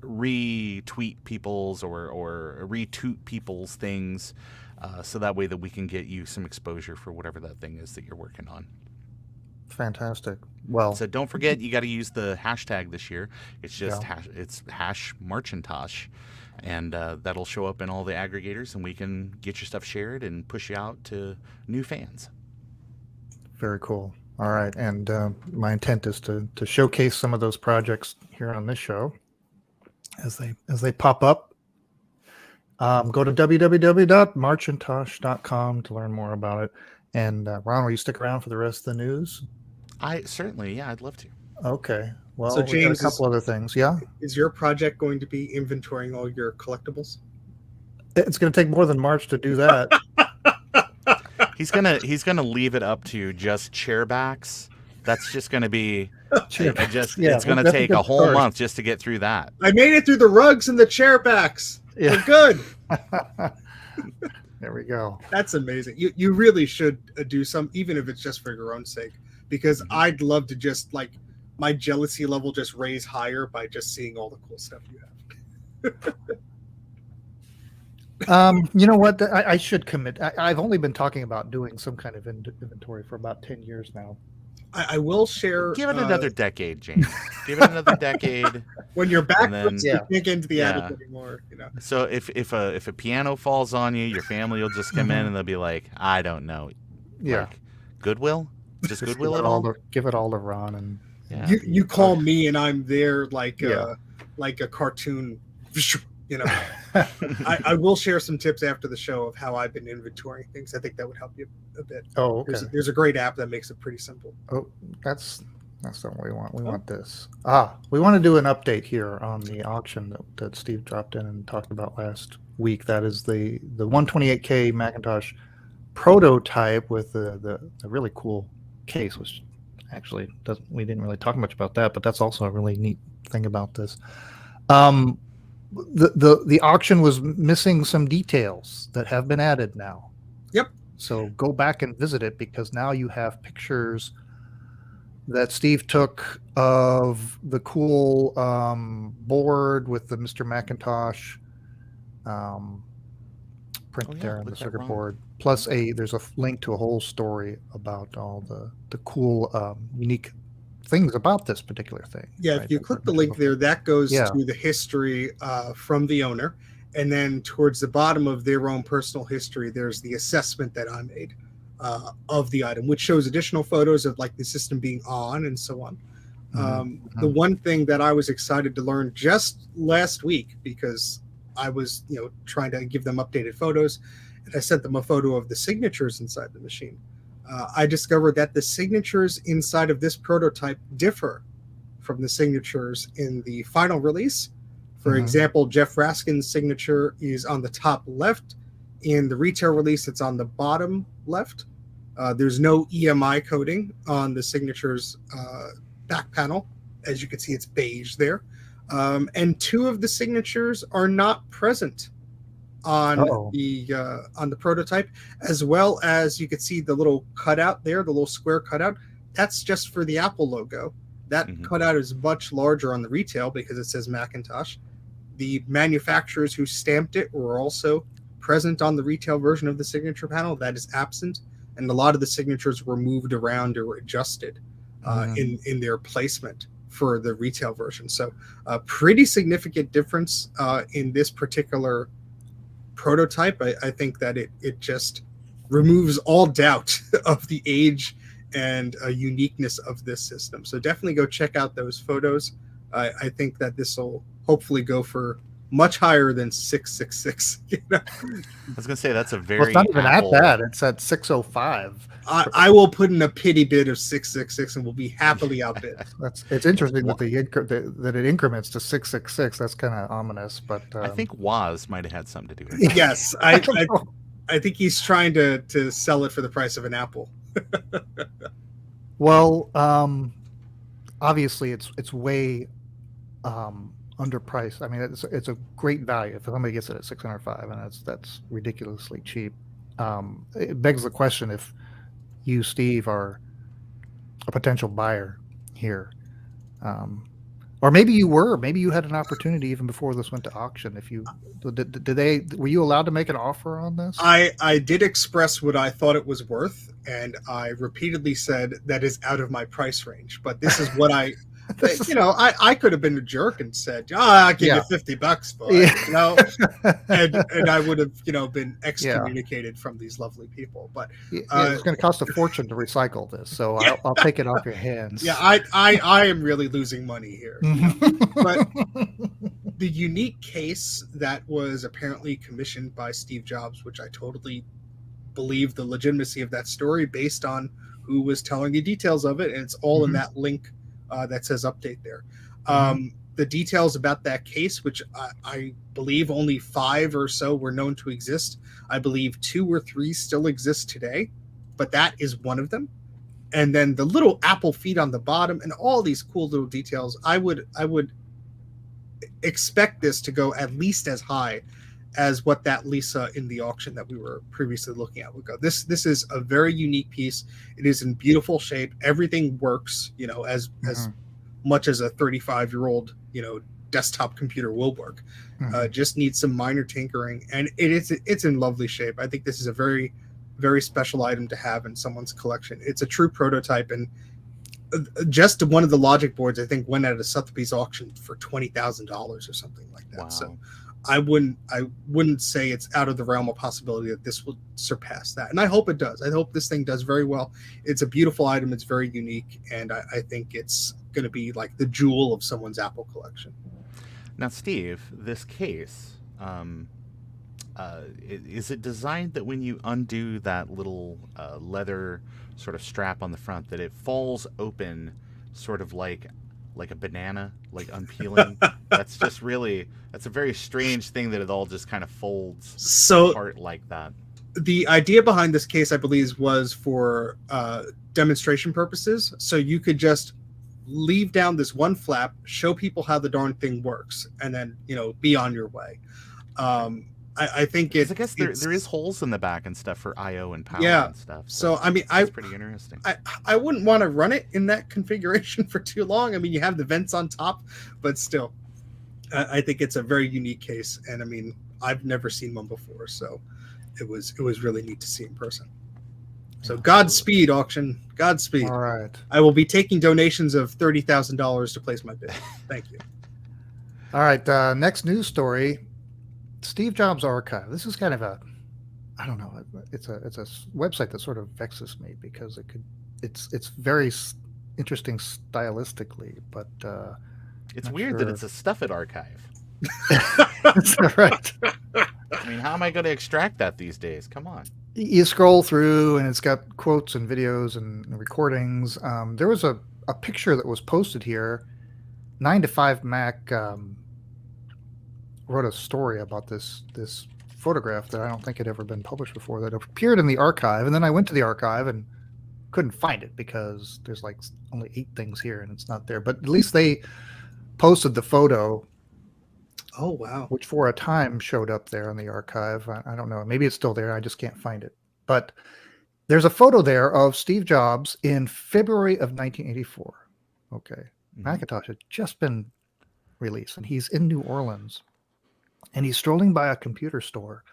D: retweet people's or retweet people's things, so that way that we can get you some exposure for whatever that thing is that you're working on.
B: Fantastic. Well,
D: so don't forget, you got to use the hashtag this year. It's just it's #Marcintosh, and that'll show up in all the aggregators, and we can get your stuff shared and push you out to new fans.
B: Very cool. All right, and my intent is to showcase some of those projects here on this show as they pop up. Go to www.marcintosh.com to learn more about it. And Ron, will you stick around for the rest of the news?
D: I certainly, yeah, I'd love to.
B: Okay. Well,
C: so
B: James, we got a couple other things. Yeah.
C: Is your project going to be inventorying all your collectibles?
B: It's going to take more than March to do that.
D: He's gonna leave it up to just chairbacks. That's just gonna be it's gonna take a whole month just to get through that.
C: I made it through the rugs and the chairbacks. Yeah. They're good.
B: There we go.
C: That's amazing. You really should do some, even if it's just for your own sake, because I'd love to just like my jealousy level just raise higher by just seeing all the cool stuff you
B: have. You know what? I should commit. I've only been talking about doing some kind of inventory for about 10 years now.
C: I will share.
D: Give it another decade, James. Give it another decade.
C: When you're back, you can't get into the attic anymore.
D: So if a piano falls on you, your family will just come in and they'll be like, I don't know.
B: Yeah.
D: Like, Goodwill? Just Goodwill
B: give
D: at all?
B: Give it all to Ron, and
C: you call me and I'm there like a cartoon. I will share some tips after the show of how I've been inventorying things. I think that would help you a bit.
B: Oh, okay.
C: There's a great app that makes it pretty simple.
B: Oh, that's not what we want. We want this. We want to do an update here on the auction that Steve dropped in and talked about last week. That is the 128K Macintosh prototype with the really cool case, which actually we didn't really talk much about that, but that's also a really neat thing about this. The auction was missing some details that have been added now.
C: Yep.
B: So go back and visit it, because now you have pictures that Steve took of the cool board with the Mr. Macintosh print there on the circuit board. Plus there's a link to a whole story about all the cool unique things about this particular thing.
C: Yeah, if you click the link there, that goes to the history from the owner, and then towards the bottom of their own personal history, there's the assessment that I made of the item, which shows additional photos of like the system being on and so on. The one thing that I was excited to learn just last week, because I was trying to give them updated photos, and I sent them a photo of the signatures inside the machine. I discovered that the signatures inside of this prototype differ from the signatures in the final release For example, Jeff Raskin's signature is on the top left. In the retail release, it's on the bottom left. There's no EMI coating on the signature's back panel. As you can see, it's beige there. And 2 of the signatures are not present on the prototype, as well as you can see the little cutout there, the little square cutout. That's just for the Apple logo. That cutout is much larger on the retail because it says Macintosh. The manufacturers who stamped it were also present on the retail version of the signature panel. That is absent, and a lot of the signatures were moved around or adjusted in their placement for the retail version. So a pretty significant difference in this particular prototype. I think that it just removes all doubt of the age and uniqueness of this system. So definitely go check out those photos. I think that this will hopefully go for much higher than 666.
D: I was gonna say that's a very.
B: Well, it's not even at that. It's at 605.
C: I will put in a pity bid of 666 and we'll be happily outbid.
B: It's interesting that that it increments to 666. That's kind of ominous, but
D: I think Woz might have had something to do with it.
C: Yes, I think he's trying to sell it for the price of an Apple.
B: Well, obviously it's way underpriced. I mean, it's a great value if somebody gets it at 605, and that's ridiculously cheap. It begs the question if you, Steve, are a potential buyer here, or maybe you were. Maybe you had an opportunity even before this went to auction. If you were you allowed to make an offer on this?
C: I did express what I thought it was worth, and I repeatedly said that is out of my price range. But this is what I could have been a jerk and said, I'll give you $50 for it, and I would have, been excommunicated from these lovely people. But
B: it's going to cost a fortune to recycle this, so I'll take it off your hands.
C: Yeah, I am really losing money here. But the unique case that was apparently commissioned by Steve Jobs, which I totally believe the legitimacy of that story based on who was telling the details of it, and it's all in that link that says update there. The details about that case, which I believe only 5 or so were known to exist. I believe 2 or 3 still exist today, but that is one of them. And then the little Apple feet on the bottom and all these cool little details. I would expect this to go at least as high as what that Lisa in the auction that we were previously looking at would go. This is a very unique piece. It is in beautiful shape. Everything works, as much as a 35-year-old, desktop computer will work. Just needs some minor tinkering, and it's in lovely shape. I think this is a very, very special item to have in someone's collection. It's a true prototype, and just one of the logic boards I think went at a Sotheby's auction for $20,000 or something like that. Wow. So I wouldn't say it's out of the realm of possibility that this will surpass that. And I hope it does. I hope this thing does very well. It's a beautiful item. It's very unique. And I think it's going to be like the jewel of someone's Apple collection.
D: Now, Steve, this case, is it designed that when you undo that little leather sort of strap on the front, that it falls open sort of like a banana, like unpeeling? That's a very strange thing that it all just kind of folds apart like that.
C: The idea behind this case, I believe, was for demonstration purposes. So you could just leave down this one flap, show people how the darn thing works, and then, be on your way. I think I
D: guess there is holes in the back and stuff for I/O and power and stuff.
C: So I mean,
D: it's pretty interesting.
C: I wouldn't want to run it in that configuration for too long. I mean, you have the vents on top, but still, I think it's a very unique case. And I mean, I've never seen one before, so it was really neat to see in person. So Godspeed, auction. Godspeed.
B: All right.
C: I will be taking donations of $30,000 to place my bid. Thank you.
B: All right. Next news story. Steve Jobs Archive. This is kind of I don't know. It's a website that sort of vexes me because it's very interesting stylistically, but
D: it's weird that it's a Stuff It archive.
B: That's right.
D: I mean, how am I going to extract that these days? Come on.
B: You scroll through and it's got quotes and videos and recordings. There was a picture that was posted here, 9 to 5 Mac wrote a story about this photograph that I don't think had ever been published before, that appeared in the archive, and then I went to the archive and couldn't find it because there's like only 8 things here and it's not there. But at least they posted the photo,
C: Oh wow.
B: which for a time showed up there in the archive. I don't know. Maybe it's still there. I just can't find it. But there's a photo there of Steve Jobs in February of 1984. Okay. Macintosh had just been released, and he's in New Orleans, and he's strolling by a computer store,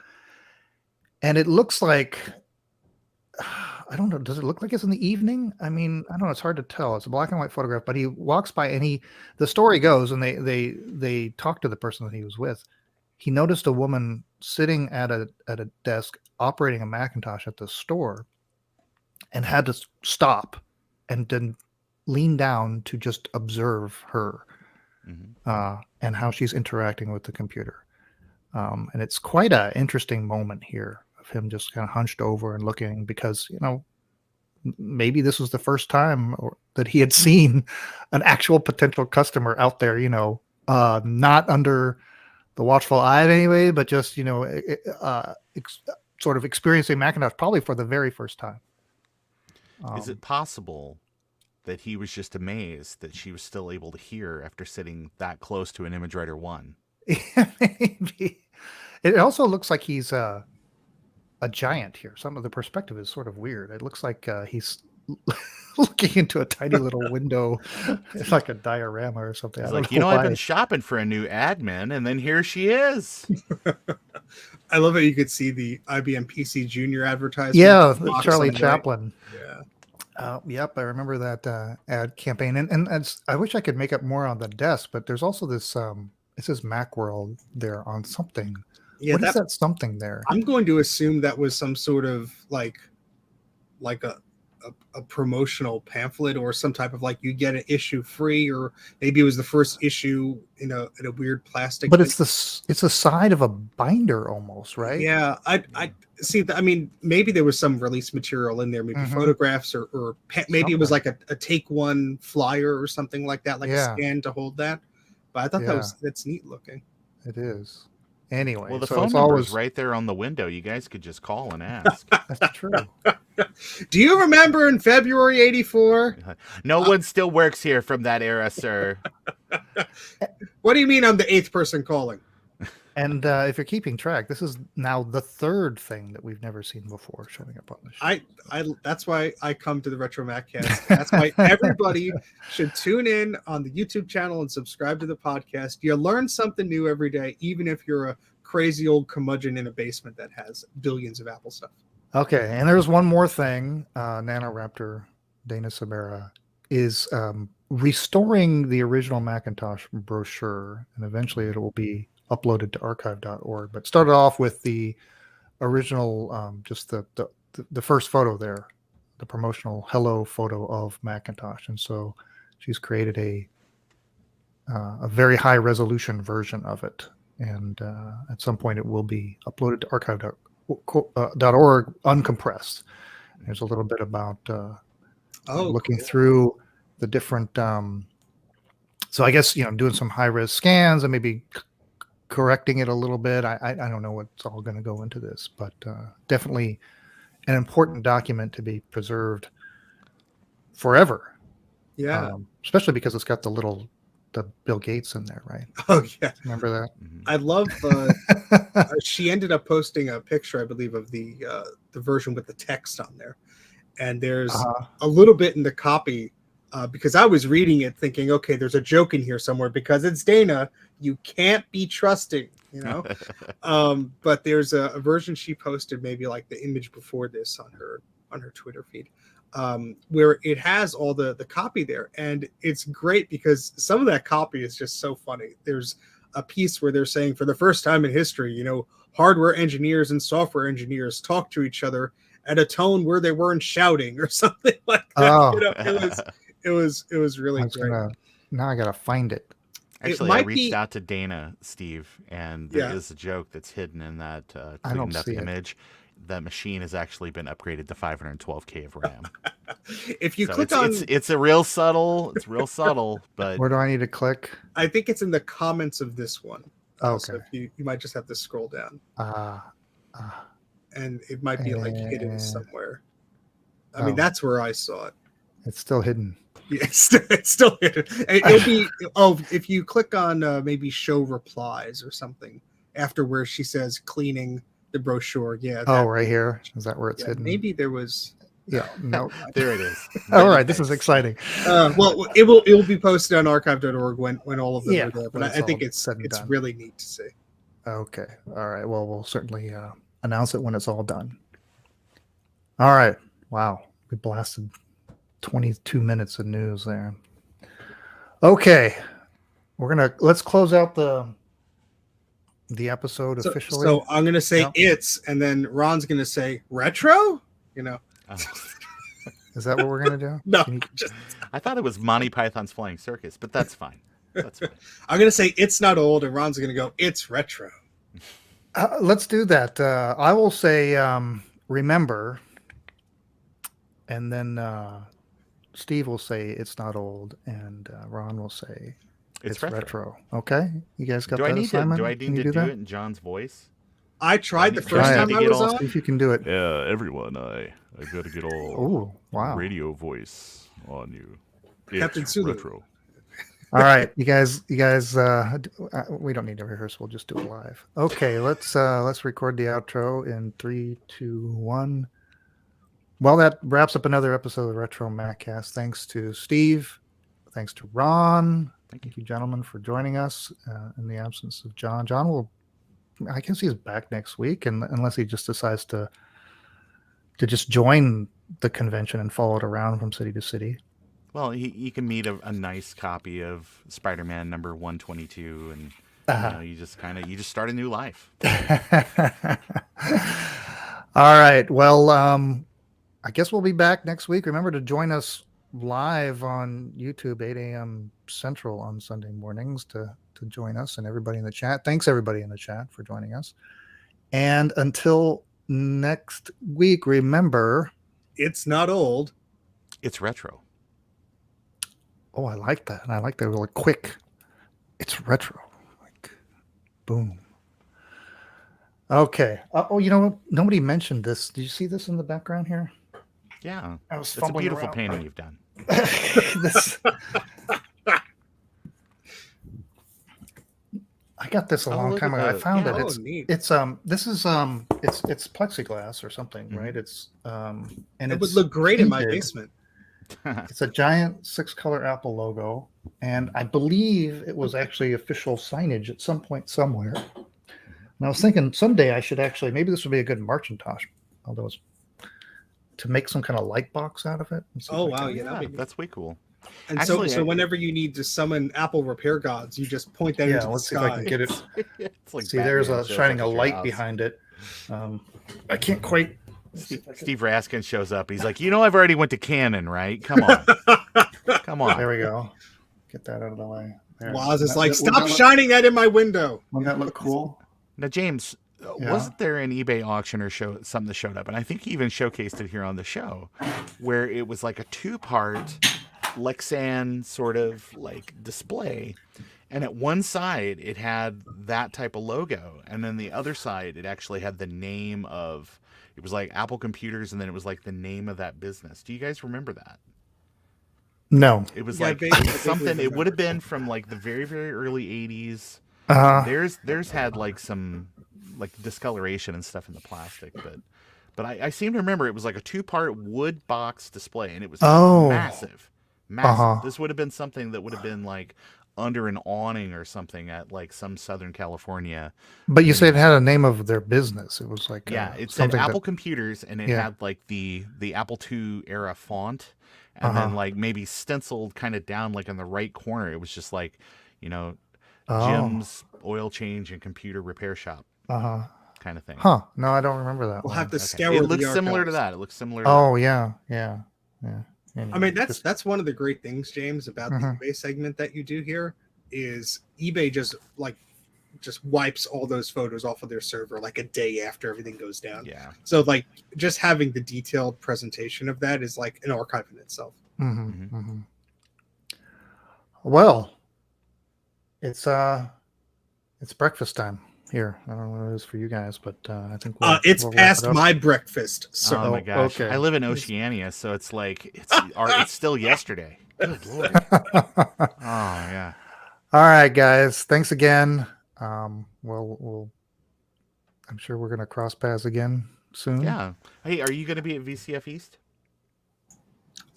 B: and it looks like, I don't know, does it look like it's in the evening? I mean, I don't know, it's hard to tell. It's a black and white photograph, but he walks by, and the story goes, and they talk to the person that he was with. He noticed a woman sitting at a desk operating a Macintosh at the store, and had to stop and then lean down to just observe her, and how she's interacting with the computer. And it's quite an interesting moment here of him just kind of hunched over and looking, because, maybe this was the first time that he had seen an actual potential customer out there, not under the watchful eye of anybody, but just, sort of experiencing Macintosh probably for the very first time.
D: Is it possible that he was just amazed that she was still able to hear after sitting that close to an ImageWriter 1?
B: Yeah, maybe. It also looks like he's a giant here. Some of the perspective is sort of weird. It looks like he's looking into a tiny little window. It's like a diorama or something.
D: It's like, I've been shopping for a new admin, and then here she is.
C: I love how you could see the IBM PC Junior advertisement.
B: Yeah, Charlie Chaplin.
C: Yeah.
B: Yep, I remember that ad campaign. And I wish I could make up more on the desk, but there's also this, it says Macworld there on something.
C: Yeah,
B: what is that something there?
C: I'm going to assume that was some sort of like a promotional pamphlet, or some type of, like, you get an issue free, or maybe it was the first issue in a weird plastic.
B: But it's a side of a binder almost, right?
C: Yeah, I see. I mean, maybe there was some release material in there, maybe photographs, or maybe it was like a take one flyer or something like that, like a scan to hold that. But I thought that's neat looking.
B: It is. Anyway,
D: well, the phone number is right there on the window. You guys could just call and ask.
B: That's true.
C: Do you remember in February '84?
D: No one still works here from that era, sir.
C: What do you mean I'm the 8th person calling?
B: And if you're keeping track, this is now the 3rd thing that we've never seen before showing up on the show.
C: That's why I come to the RetroMacCast. That's why everybody should tune in on the YouTube channel and subscribe to the podcast. You learn something new every day, even if you're a crazy old curmudgeon in a basement that has billions of Apple stuff.
B: Okay, and there's one more thing. NanoRaptor Dana Sabera is restoring the original Macintosh brochure, and eventually it will be uploaded to archive.org. But started off with the original, just the first photo there, the promotional hello photo of Macintosh. And so she's created a very high resolution version of it. And at some point it will be uploaded to archive.org uncompressed. There's a little bit about looking through the different, so I guess, doing some high res scans and maybe correcting it a little bit. I don't know what's all going to go into this, but definitely an important document to be preserved forever.
C: Yeah.
B: Especially because it's got the Bill Gates in there, right?
C: Oh yeah.
B: Remember that?
C: I love she ended up posting a picture, I believe, of the version with the text on there. And there's a little bit in the copy, because I was reading it thinking, okay, there's a joke in here somewhere because it's Dana. You can't be trusting, but there's a version she posted, maybe like the image before this on her Twitter feed, where it has all the copy there. And it's great because some of that copy is just so funny. There's a piece where they're saying, for the first time in history, hardware engineers and software engineers talk to each other at a tone where they weren't shouting or something like that.
B: Oh.
C: It was really great.
B: Now I gotta find it.
D: Actually, I reached out to Dana, Steve, and there is a joke that's hidden in that cleaned up image. That machine has actually been upgraded to 512K of RAM.
C: If you click on,
D: it's a real subtle. It's real subtle. But
B: where do I need to click?
C: I think it's in the comments of this one. So
B: Okay.
C: if you might just have to scroll down,
B: Uh,
C: and it might be like hidden
B: and-
C: somewhere. I mean,
B: oh.
C: that's where I saw it.
B: It's still hidden.
C: Yeah, it's still hidden. It'll be if you click on maybe show replies or something after where she says cleaning the brochure. Yeah.
B: Oh, right here. Is that where it's
C: Yeah,
B: hidden?
C: maybe there was.
B: Yeah. No.
D: There it is.
B: All right. This is exciting.
C: Well, it will be posted on archive.org when all of them
B: Yeah,
C: are there.
B: when
C: But
B: it's
C: I think
B: all
C: it's
B: said and done.
C: really neat to see.
B: Okay. All right. Well, we'll certainly announce it when it's all done. All right. Wow. We blasted 22 minutes of news there. Okay. Let's close out the episode officially.
C: So I'm gonna say
B: Yep.
C: it's, and then Ron's gonna say retro. You know.
D: Oh.
B: Is that what we're gonna do?
C: No,
B: Can you-
C: just
D: I thought it was Monty Python's Flying Circus, but that's fine. That's fine.
C: I'm gonna say it's not old, and Ron's gonna go it's retro.
B: let's do that. I will say remember, and then Steve will say it's not old, and Ron will say it's retro. Okay, you guys got
D: Do
B: that
D: I need to?
B: assignment?
D: Do I
B: Can
D: need
B: you
D: to do
B: that?
D: it in John's voice?
C: I tried the
D: Try
C: first
B: it.
C: time
D: To
C: I
D: get
C: was
D: all-
C: on.
B: See if you can do it.
E: Yeah, everyone, I got to get all
B: Oh, wow!
E: radio voice on you.
C: Captain
E: It's
C: Sulu.
E: retro.
B: All right, you guys. We don't need to rehearse. We'll just do it live. Okay, let's record the outro in 3, 2, 1. Well, that wraps up another episode of Retro MacCast. Thanks to Steve. Thanks to Ron. Thank you, gentlemen, for joining us in the absence of John. John will, I guess he's back next week, and unless he just decides to just join the convention and follow it around from city to city.
D: Well, you can meet a nice copy of Spider-Man number 122, and you just start a new life.
B: All right. Well, I guess we'll be back next week. Remember to join us live on YouTube, 8 a.m. Central on Sunday mornings to join us, and everybody in the chat. Thanks, everybody in the chat, for joining us. And until next week, remember,
C: It's not old.
D: It's retro.
B: oh, I like that. And I like that really quick. It's retro. Like, boom. Okay. Oh, you know what? Nobody mentioned this. Did you see this in the background here?
D: Yeah,
B: I was
D: it's a
B: fumbling
D: beautiful
B: around.
D: painting you've done.
B: This, I got this a
D: Oh,
B: long
D: look
B: time
D: at
B: ago. I
D: that.
B: found
D: Yeah.
B: it.
C: Oh,
B: It's
C: neat.
B: it's this is it's plexiglass or something,
D: Mhm.
B: right? It's and
C: It
B: it's
C: would look great in my
B: painted.
C: basement.
B: It's a giant 6-color Apple logo, and I believe it was actually official signage at some point somewhere. And I was thinking someday I should actually, maybe this would be a good Marcintosh, although it's to make some kind of light box out of it. and see if
C: Oh,
B: I
C: wow,
B: can-
C: yeah, that'd be neat.
D: That's way cool.
C: And
D: Actually,
C: so
D: I-
C: whenever you need to summon Apple repair gods, you just point that
B: Yeah,
C: into the
B: let's see if I
C: sky.
B: can get it.
D: It's like
B: See, there's
D: Batman
B: a
D: shows
B: shining
D: up
B: a
D: at your
B: light
D: house.
B: behind it. I can't quite.
D: Steve Raskin shows up. He's like, I've already went to Canon, right? Come on, come
B: There
D: on.
B: we go. Get that out of the way. There.
C: Woz is
B: That-
C: like,
B: that-
C: stop
B: wouldn't that
C: shining that in my window.
B: look- Wouldn't that look cool?
D: Now, James,
B: Yeah.
D: wasn't there an eBay auction or something that showed up? And I think he even showcased it here on the show, where it was like a 2-part Lexan sort of like display. And at one side, it had that type of logo. And then the other side, it actually had the name of, it was like Apple Computers. And then it was like the name of that business. Do you guys remember that?
B: No.
D: It was
C: Yeah, I
D: like
C: vaguely
D: something, it would have
C: remember.
D: been from like the very, very early 80s. Theirs had like some like discoloration and stuff in the plastic, but I seem to remember it was like a 2-part wood box display, and it was massive. This would have been something that would have been like under an awning or something at like some Southern California.
B: But you said it had a name of their business. It was like
D: Yeah, it said
B: something
D: Apple Computers, and it
B: Yeah.
D: had like the Apple II era font, and then like maybe stenciled kind of down like in the right corner. It was just like, Jim's oil change and computer repair shop kind of thing.
B: Huh. No, I don't remember that.
C: We'll
B: one.
C: have to
D: Okay.
C: scour
D: It
C: the
D: looks similar to
C: archives.
D: that. It looks similar to
B: Oh yeah.
C: I mean, that's one of the great things, James, about the
B: Mhm.
C: eBay segment that you do here is eBay just wipes all those photos off of their server like a day after everything goes down.
D: that. Yeah.
C: So like just having the detailed presentation of that is like an archive in itself.
B: Well, it's It's breakfast time here. I don't know what it is for you guys, but I think
C: It's
B: we'll wrap
C: past
B: it up.
C: my breakfast, sir.
D: Oh my
B: Oh,
D: gosh!
B: okay.
D: I live in Oceania, so it's like it's still yesterday. Good lord! Oh yeah.
B: All right, guys. Thanks again. We'll I'm sure we're gonna cross paths again soon.
D: Yeah. Hey, are you going to be at VCF East?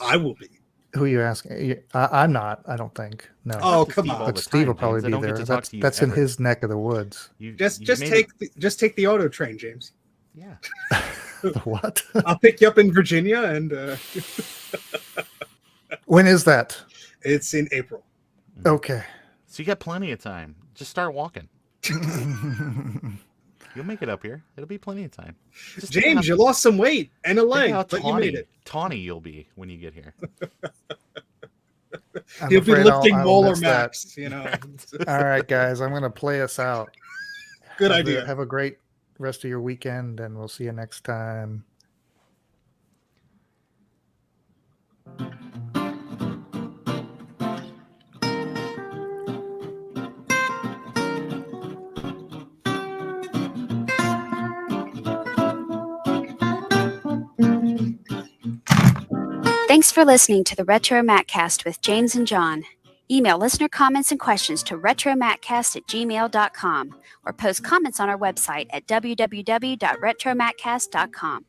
C: I will be.
B: Who are you asking? I'm not. I don't think. No.
C: Oh,
D: Talk to
C: come
D: Steve
C: on.
D: all
B: But
D: the
B: Steve
D: time,
B: will probably
D: James. I
B: be
D: don't get
B: there.
D: to talk to you
B: That's in
D: ever.
B: his neck of the woods.
C: Just
D: made
C: just take the auto train, James.
D: Yeah.
B: The what?
C: I'll pick you up in Virginia, and
B: When is that?
C: it's in April.
B: Okay.
D: So you got plenty of time. Just start walking. You'll make it up here. It'll be plenty of time. Just think
C: James,
D: how-
C: you lost some weight and a
D: think
C: leg,
D: how
C: but you made it.
D: tawny you'll be when you get here.
B: I'm
C: You'll be
B: afraid
C: lifting
B: I'll
C: Molar
B: miss that.
C: Max, you know.
B: All right, guys. I'm gonna play us out.
C: Good
B: Have
C: idea.
B: have a great rest of your weekend, and we'll see you next time.
A: Thanks for listening to the RetroMacCast with James and John. Email listener comments and questions to retromaccast@gmail.com or post comments on our website at www.retromaccast.com.